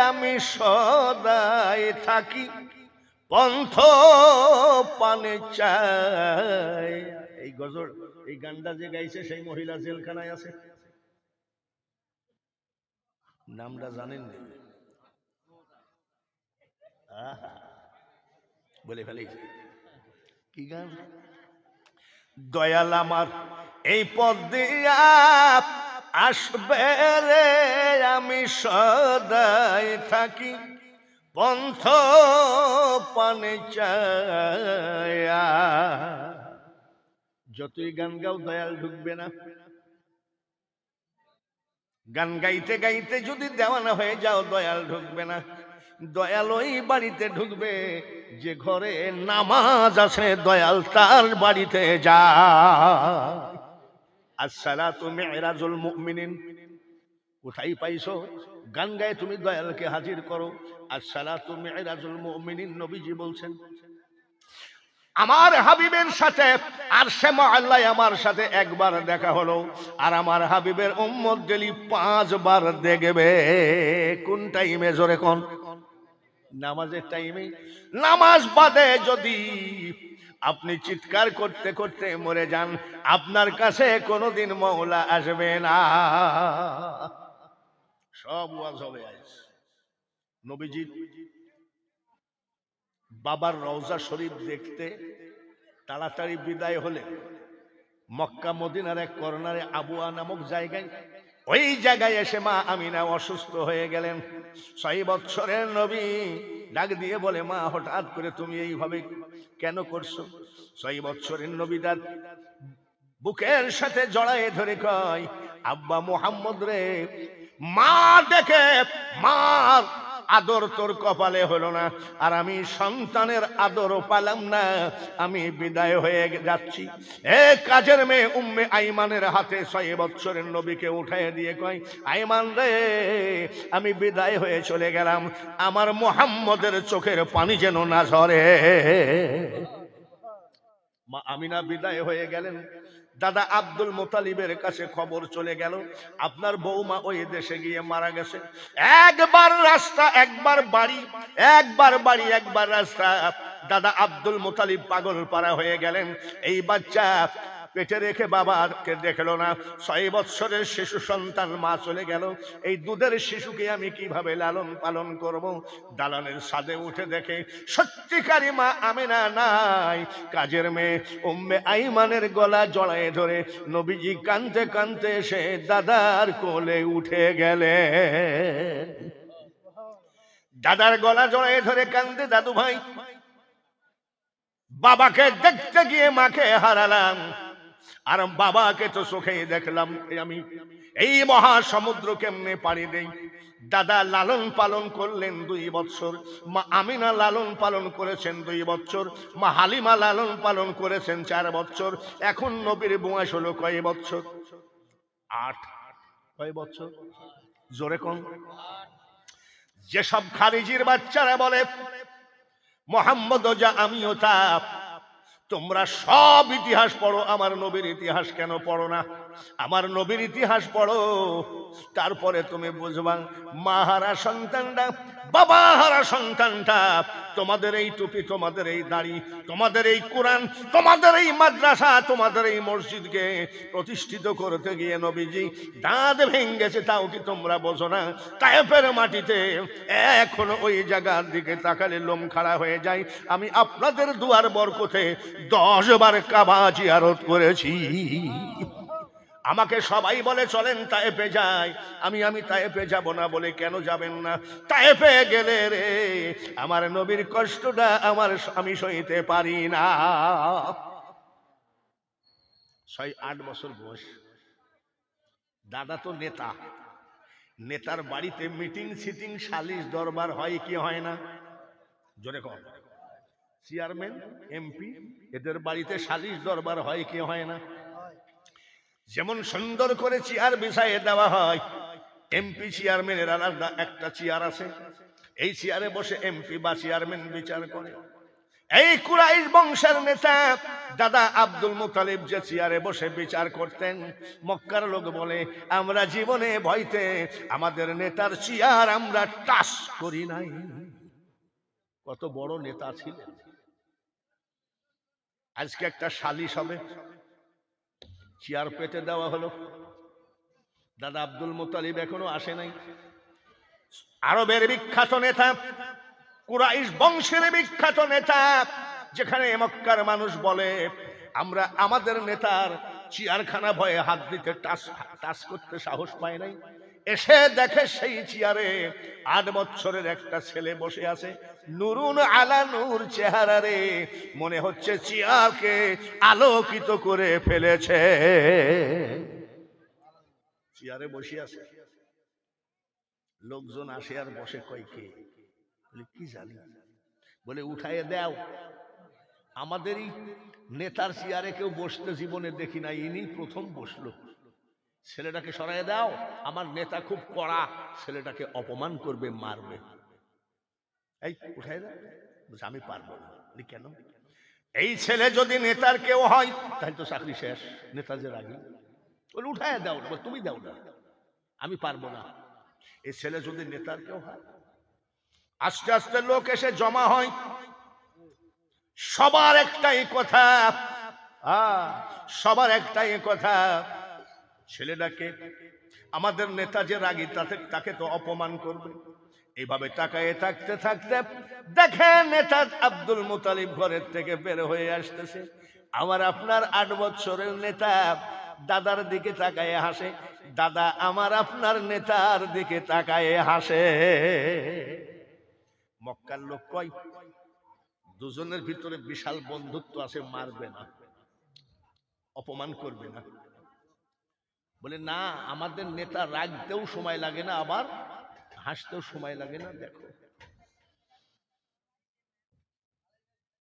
S1: আমি সদাই থাকি পন্থ পানে চাই। এই গজল, এই গানটা যে গাইছে সেই মহিলা জেলখানায় আছে, নামটা জানেন না? বলে ফেলেছি কি গান? দয়াল আমার এই পথ দিয়া আসবে রে, আমি সদাই থাকি পন্থ পানে চায়া। যতই গান গাও দয়াল ঢুকবে না। গান গাইতে গাইতে যদি দেওয়ানা হয়ে যাও, দয়াল ঢুকবে না। দয়াল ওই বাড়িতে ঢুকবে যে ঘরে নামাজ আছে, দয়াল তার বাড়িতে যা। আসসালাতু মিরাজুল মুমিনিন। কোথায় পাইছো? গান গায়ে তুমি দয়ালকে হাজির করো। আসসালাতু মিরাজুল মুমিনিন, নবীজি বলছেন। আমার হাবিবের সাথে আরশে মুআল্লায় আমার সাথে একবার দেখা হলো, আর আমার হাবিবের উম্মত ডেলি 5 বার দেখবে। কোন টাইমে? জোরে কোন? নামাজের টাইমে। নামাজ বাদে যদি আপনি চিৎকার করতে করতে মরে যান, আপনার কাছে কোনোদিন মওলা আসবে না। সব ওয়াজ হবে। আজ নবীজি বাবার রওজা শরীফ দেখতে তাড়াতাড়ি বিদায় হলে মক্কা মদিনার এক কর্নারে আবুয়া নামক জায়গায়, ওই জায়গায় এসে মা আমিনা অসুস্থ হয়ে গেলেন। 6 বছরের নবী ডাক দিয়ে বলে, মা হঠাৎ করে তুমি এইভাবে কেন করছো? 6 বছরের নবী তার বুকের সাথে জড়ায়ে ধরে কয়, আব্বা মুহাম্মদ রে, মা দেখে মার আদর তোর কপালে হলো না, আর আমি সন্তানের আদরও পালাম না, আমি বিদায় হয়ে যাচ্ছি। এ কাজের মেয়ে উম্মে আইমানের হাতে 6 বছরের নবীকে উঠায় দিয়ে কয়, আইমান রে, আমি বিদায় হয়ে চলে গেলাম, আমার মুহাম্মদের চোখের পানি যেন না ঝরে। মা আমিনা বিদায় হয়ে গেলেন। দাদা আব্দুল মুতালিবের কাছে খবর চলে গেল, আপনার বৌমা ওই দেশে গিয়ে মারা গেছে। একবার রাস্তা, একবার বাড়ি, একবার বাড়ি, একবার রাস্তা। দাদা আব্দুল মুতালিব পাগল পারা হয়ে গেলেন। এই বাচ্চা পেটে রেখে বাবাকে দেখলো না, 6 বছরের শিশু সন্তান, মা চলে গেল, এই দুধের শিশুকে আমি কিভাবে লালন পালন করব? দালানের ছাদে উঠে দেখে সত্যিকারী মা আমিনা নাই, কাজের মেয়ে উম্মে আইমানের গলা জড়ায়ে ধরে নবীজি কাঁদতে কাঁদতে এসে দাদার কোলে উঠে গেলে। দাদার গলা জড়ায়ে ধরে কান্দে, দাদু ভাই, বাবাকে দেখতে গিয়ে মাকে হারালাম, আর বাবাকে তো চোখেই দেখলাম, আমি এই মহাসমুদ্র কেমনে পাড়ি দেই? দাদা লালন পালন করলেন 2 বছর, মা আমিনা লালন পালন করেছেন 2 বছর, মা হালিমা লালন পালন করেছেন 4 বছর। এখন নবীর বয়স হলো কয় বছর? 8। কয় বছর? জোরে কোন? যেসব খারিজির বাচ্চারা বলে মুহাম্মদ যা আমিও তা, তোমরা সব ইতিহাস পড়ো, আমার নবীর ইতিহাস কেন পড়ো না? আমার নবীর ইতিহাস পড়ো, তারপরে তুমি বুঝবা মা হারা সন্তানটা, বাবা হারা সন্তানটা, তোমাদের এই টুপি, তোমাদের এই দাড়ি, তোমাদের এই কোরআন, তোমাদের এই মাদ্রাসা, তোমাদের এই মসজিদকে প্রতিষ্ঠিত করতে গিয়ে নবীজি দাঁত ভেঙ্গেছে, তাও কি তোমরা বোঝো না? তায়েফের মাটিতে এখন ওই জায়গার দিকে তাকালে লোম খাড়া হয়ে যায়। আমি আপনাদের দুয়ার বরকতে 10 বার কাবা জিয়ারত করেছি। আমাকে সবাই বলে চলেন তায়েফে যাই, আমি তায়েফে যাব না বলে, কেন যাবেন না? তায়েফে গেলে রে আমার নবীর কষ্টটা আমি সইতে পারি না। 6-8 বছর বয়স। দাদা তো নেতা, নেতার বাড়িতে মিটিং সিটিং সালিশ দরবার হয় কি হয় না? জোরে কর। চেয়ারম্যান, এমপি, এদের বাড়িতে সালিশ দরবার হয় কি হয় না? যেমন সুন্দর করে চেয়ার বিছাইয়ে দেওয়া হয়, এমপি চেয়ারম্যানের আলাদা একটা চেয়ার আছে, এই চেয়ারে বসে এমপি বা চেয়ারম্যান বিচার করে। এই কুরাইশ বংশের নেতা দাদা আব্দুল মুতালিব যে চেয়ারে বসে বিচার করতেন, মক্কার লোক বলে আমরা জীবনে ভয়তে আমাদের নেতার চেয়ার আমরা টাচ করি নাই। কত বড় নেতা ছিলেন। আজকে একটা সালিশ হবে, চেয়ার পেতে দেওয়া হলো, দাদা আব্দুল মুতালিব এখনো আসে নাই। আরবের বিখ্যাত নেতা, কুরাইশ বংশের বিখ্যাত নেতা, যেখানে মক্কার মানুষ বলে আমরা আমাদের নেতার চেয়ারখানা ভয়ে হাত দিতে, টাচ করতে সাহস পায় নাই। এসে দেখে সেই চেয়ারে 8 বছরের একটা ছেলে বসে আছে, নুরুন আলা নূর চেহারা রে, মনে হচ্ছে চেয়ারকে আলোকিত করে ফেলেছে। চেয়ারে বসে আছে, লোকজন আসে আর বসে, কয় কে? কি জানি, বলে উঠাইয়ে দাও। আমাদেরই নেতার চেয়ারে কেউ বসতে জীবনে দেখি না, ইনি প্রথম বসলো। ছেলেটাকে সরাইয়ে দাও, আমার নেতা খুব কড়া, ছেলেটাকে অপমান করবে, মারবে। এই উঠাই দাও। বলছে আমি পারবো না। কেন? এই ছেলে যদি নেতার কেউ হয় তাহলে তো চাকরি শেষ, নেতা যে রাগি। বলে উঠাইয়ে দাও। তুমি দাও না, আমি পারবো না। এই ছেলে যদি নেতার কেউ হয়, আস্তে আস্তে লোক এসে জমা হয়। সবার একটাই কথা, সবার একটাই কথা, ছেলেটাকে আমাদের নেতা যে রাগী, তাকে তো অপমান করবে। এইভাবে তাকায়ে থাকতে থাকতে দেখে নেতা আব্দুল মুতালিব ঘরের থেকে বের হয়ে আসতেছে। আমার আপনার 8 বছরের নেতা দাদার দিকে তাকায়ে হাসে, দাদা আমার আপনার নেতার দিকে তাকায়ে হাসে। মক্কার লোক কয় দুজনের ভিতরে বিশাল বন্ধুত্ব আছে, মারবে না, অপমান করবে না। বলে না, আমাদের নেতা রাগতেও সময় লাগে না, আবার হাসতেও সময় লাগে না। দেখো,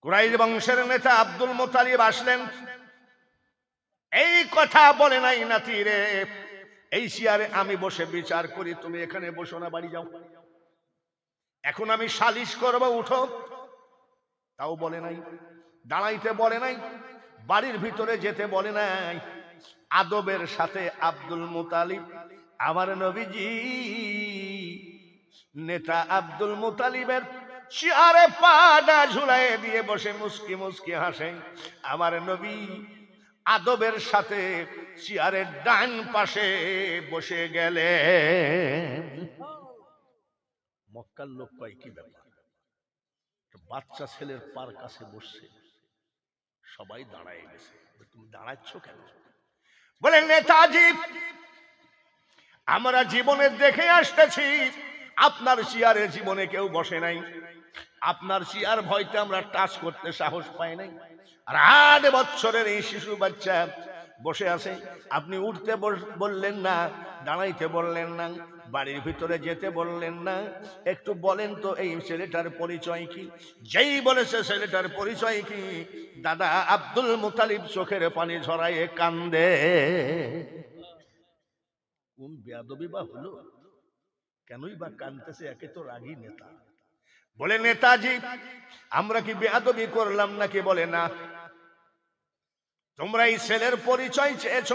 S1: কুরাইশ বংশের নেতা আব্দুল মুত্তালিব আসলেন, এই কথা বলে নাই, নাতি রে এই চেয়ারে আমি বসে বিচার করি, তুমি এখানে বসো না, বাড়ি যাও, এখন আমি সালিশ করব, উঠো। তাও বলে নাই, দাঁড়াইতে বলে নাই, বাড়ির ভিতরে যেতে বলে নাই। আদবের সাথে আব্দুল মুত্তালিব, আমার নবীজি নেতা আব্দুল মুত্তালিবের চেয়ারে পাটা ঝুলাই দিয়ে বসে মুস্কি মুস্কি হাসে। আমার নবী আদবের সাথে চেয়ারের ডান পাশে বসে গেলেন। মক্কার লোক কয় কি ব্যাপার, বাচ্চা ছেলের পার কাছে বসছে, সবাই দাঁড়ায় গেছে, তুমি দাঁড়াচ্ছ কেন? বলে নেতাজি, আমরা জীবনে দেখে আসতেছি আপনার চেয়ারে জীবনে কেউ বসে নাই, আপনার চেয়ার ভয়তে আমরা টাচ করতে সাহস পাই নাই। আর 8 বছরের এই শিশু বাচ্চা বসে আছে, আপনি উঠতে বললেন না, দাঁড়াইতে বললেন না, বাড়ির ভিতরে যেতে বললেন না, একটু বলেন তো এই ছেলেটার পরিচয় কি? যেই বলেছে ছেলেটার পরিচয় কি, দাদা আব্দুল মুত্তালিব চোখের পানি ঝরাইয়ে কান্দে। কোন বেয়াদবি বা হলো, কেনই বা কান্দতেছে? একে তো রাগী নেতা। বলে নেতাজি, আমরা কি বেয়াদবি করলাম নাকি? বলে না, তোমরা এই ছেলের পরিচয় চেয়েছ,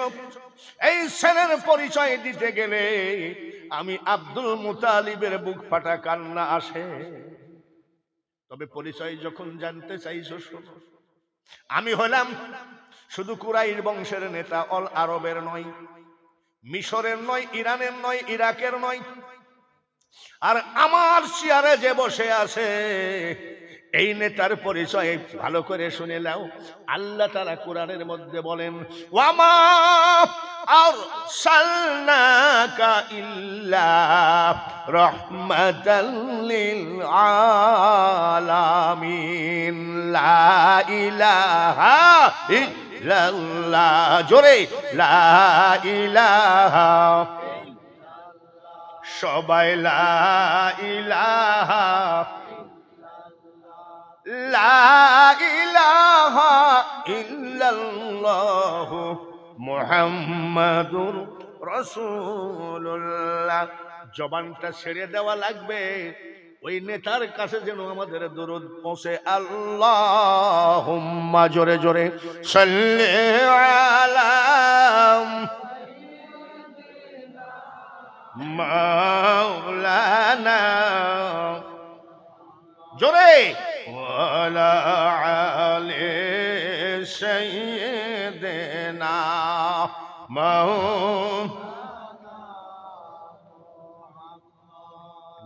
S1: এই ছেলের পরিচয় দিতে গেলে আমি আব্দুল মুত্তালিবের বুক ফাটা কান্না আসে। তবে পরিচয় যখন জানতে চাইছো, শোনো, আমি হলাম শুধু কুরাইশ বংশের নেতা, অল আরবের নয়, মিশরের নয়, ইরানের নয়, ইরাকের নয়। আর আমার চেয়ারে যে বসে আছে এই নেতার পরিচয় ভালো করে শুনে নাও। আল্লাহ তাআলা কোরআনের মধ্যে বলেন, ওয়ামা আরসালনাকা ইল্লা রাহমাতাল লিল আলামিন, লা ইলাহা ইল্লাল্লাহ, জোরে লা ইলাহা, সবাই লা ইলাহা, লা ইলাহা ইল্লাল্লাহ মুহাম্মাদুর রাসূলুল্লাহ। জবানটা ছেড়ে দেওয়া লাগবে, ওই নেতার কাছে যেন আমাদের দরুদ পৌঁছে। আল্লাহুম্মা, জোরে জোরে, সাল্লি আলা মাওলানা, জোরে, ওয়ালা আলি সাইয়্যিদিনা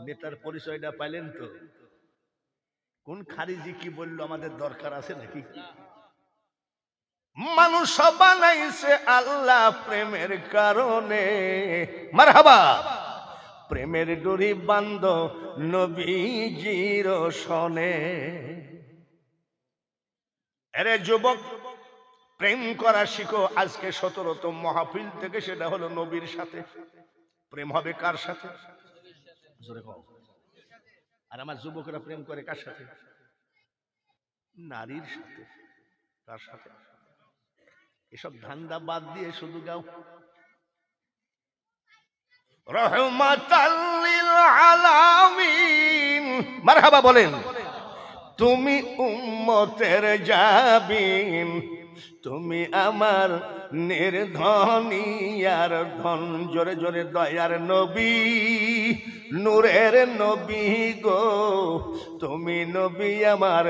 S1: নেতার পরিচয়টা পাইলেন তো? কোন খারিজি কি বললো আমাদের দরকার আছে নাকি? মানুষ বানাইছে আল্লাহ প্রেমের কারণে, মারহাবা, প্রেমের ডোরি বান্ধ নবীজির সনে। আরে যুবক, প্রেম করা শিখো। আজকে 17তম মাহফিল থেকে সেটা হলো নবীর সাথে। প্রেম হবে কার সাথে? জোরে কও। আর আমার যুবকরা প্রেম করে কার সাথে? নারীর সাথে। কার সাথে? এসব ধান্দা বাদ দিয়ে শুধু গাও, রহমাতাল লিল আলামিন, মারহাবা বলেন। তুমি উম্মতের জাবিন, তুমি আমার নির্ধনিয়ার ধন, জোরে জোরে, দয়ার নবী, নূরের নবী গো, তুমি নবী আমার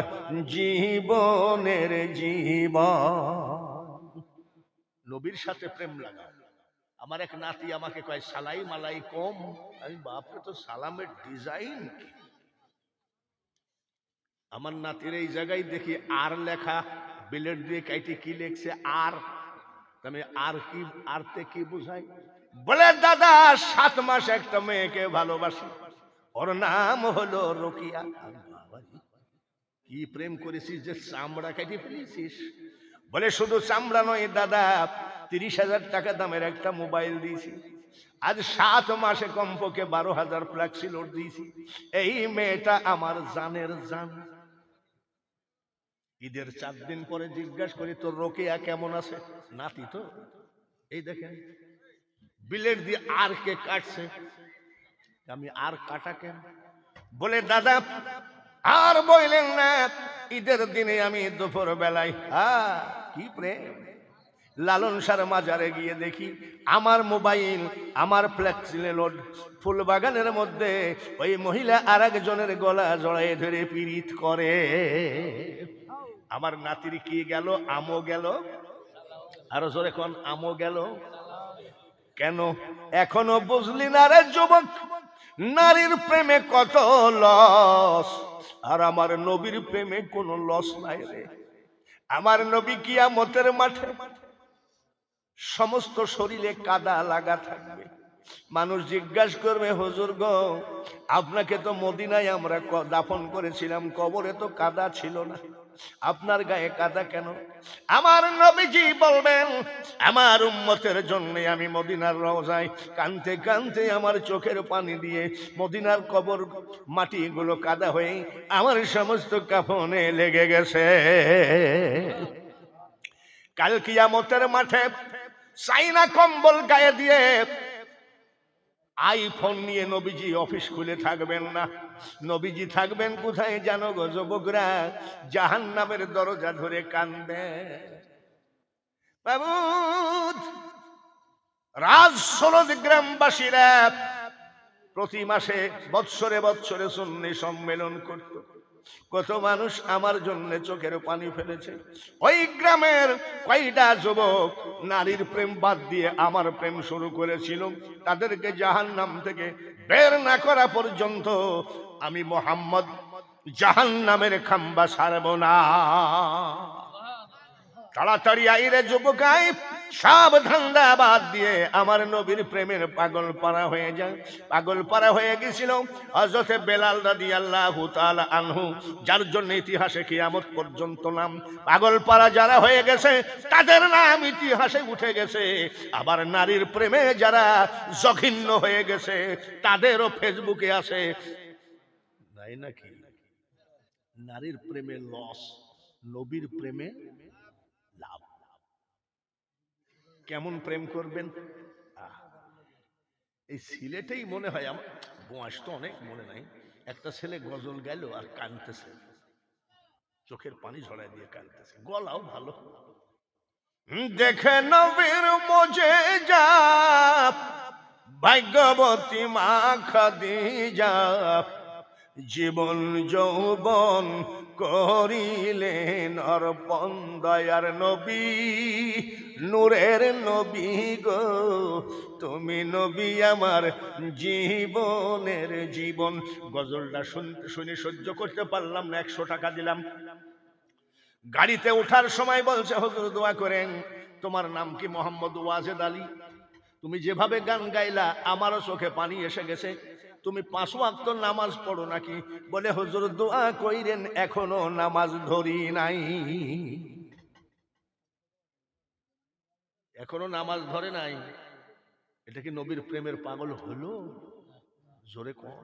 S1: জীবনের জীবন। নবীর সাথে প্রেম লাগাও। আমার এক নাতি আমাকে কয়, সালাই মালাই কম। আমি, বাপরে, তো সালামের ডিজাইন কি! আমার নাতির এই জায়গায় দেখি আর লেখা, বিলেট দিয়ে কাইটে কি লেখছে আর, আমি আর কি, আরতে কি বুঝাই? বলে দাদা 7 মাস একটা মেয়েকে ভালোবাসি, ওর নাম হলো রোকিয়া। কি প্রেম করেছিস যে চামড়া কাটি ফেলেছিস? বলে শুধু চামড়া নয় দাদা, 30,000 টাকা দামের একটা মোবাইল দিয়েছি, আজ 7 মাসে কমপক্ষে 12,000 ফ্ল্যাক্সি লোড দিয়েছি। এই মেয়েটা আমার জানের জান। ঈদের 4 দিন পরে জিজ্ঞাসা করি তোর রোকেয়া কেমন আছে, নাতি তো এই দেখেন বিলেট দিয়ে আর কে কাটছে। আমি আর কাটা কেন, বলে দাদা আর বললেন না, ঈদের দিনে আমি দুপুর বেলায় কি প্রেম, লালন সার মাজারে গিয়ে দেখি আমার মোবাইল, আমার ফ্ল্যাক্সিলে লোড, ফুল বাগানের মধ্যে ওই মহিলা আর একজনের গলা জড়ায় ধরে পীড়িত করে। আমার নাতির কি গেল, আমও গেল, আরো জোরে কোন আমও গেল। কেন এখনো বুঝলি না রে যুবক, নারীর প্রেমে কত লস, আর আমার নবীর প্রেমে কোনো লস নাই রে। আমার নবী কিয়ামতের মাঠে সমস্ত শরীরে কাদা লাগা থাকবে। মানুষ জিজ্ঞাসা করবে হুজুর গো, আপনাকে তো মদিনায় আমরা দাফন করেছিলাম, কবরে তো কাদা ছিল না, আপনার গায়ে কাদা কেন? আমার নবীজি বলবেন আমার উম্মতের জন্য আমি মদিনার রওজায় কাঁদতে কাঁদতে আমার চোখের পানি দিয়ে মদিনার কবর মাটিগুলো কাদা হয়ে আমার সমস্ত কাফনে লেগে গেছে। কাল কিয়ামতের মাঠে চাইনা কম্বল গায়ে দিয়ে আইফোন নিয়ে নবীজি অফিস খুলে থাকবেন না। নবীজি থাকবেন কোথায় জানো গো যুবকরা? জাহান্নামের দরজা ধরে কাঁদবে। বাবু রাজ সরদ গ্রামবাসীরা প্রতি মাসে বৎসরে বৎসরে সুন্নি সম্মেলন করত। কত মানুষ আমার জন্য চোখের পানি ফেলেছে। ওই গ্রামের কয়টা যুবক নারীর প্রেম বাদ দিয়ে আমার প্রেম শুরু করেছিল, তাদেরকে জাহান্নাম থেকে বের না করা পর্যন্ত আমি মুহাম্মদ জাহান্নামের খাম্বা ছাড়ব না। তাড়াতাড়ি আইরে যুবক আই, সব ধান্দা বাদ দিয়ে আমার নবীর প্রেমের পাগল পারা হয়ে যায়। পাগল পারা হয়ে গেছিল হযরতে বেলাল রাদিয়াল্লাহু তাআলা আনহু, যার জন্য ইতিহাসে কিয়ামত পর্যন্ত নাম। পাগল পারা যারা হয়ে গেছে তাদের নাম ইতিহাসে উঠে গেছে। আবার নারীর প্রেমে যারা জঘন্য হয়ে গেছে তাদেরও ফেসবুকে আছে, তাই নাকি? নারীর প্রেমে লস, নবীর প্রেমে লাভ। কেমন প্রেম করবেন? এই সিলেটেই মনে হয়, আমার বয়স তো অনেক মনে নাই, একটা ছেলে গজল গেল আর কাঁদতেছে, চোখের পানি ঝরায় দিয়ে কাঁদতেছে, গলাও ভালো। দেখে নবীর মুজিজা ভাগ্যবতী মা খাদিজা, জীবন যৌবন করিলেন অর্পণ দয়ার নবী, নূরের নবী গো তুমি নবী আমার জীবনের জীবন। গজলটা শুনে সহ্য করতে পারলাম না, 100 টাকা দিলাম। গাড়িতে ওঠার সময় বলছে হুজুর দোয়া করেন, তোমার নাম কি? মোহাম্মদ ওয়াজেদ আলী। তুমি যেভাবে গান গাইলা আমারও চোখে পানি এসে গেছে। তুমি 5 ওয়াক্ত নামাজ পড়ো নাকি? বলে হুজুর দোয়া কইরেন এখনো নামাজ ধরি নাই। এখনো নামাজ ধরে নাই। এটা কি নবীর প্রেমের পাগল হলো? জোরে কর।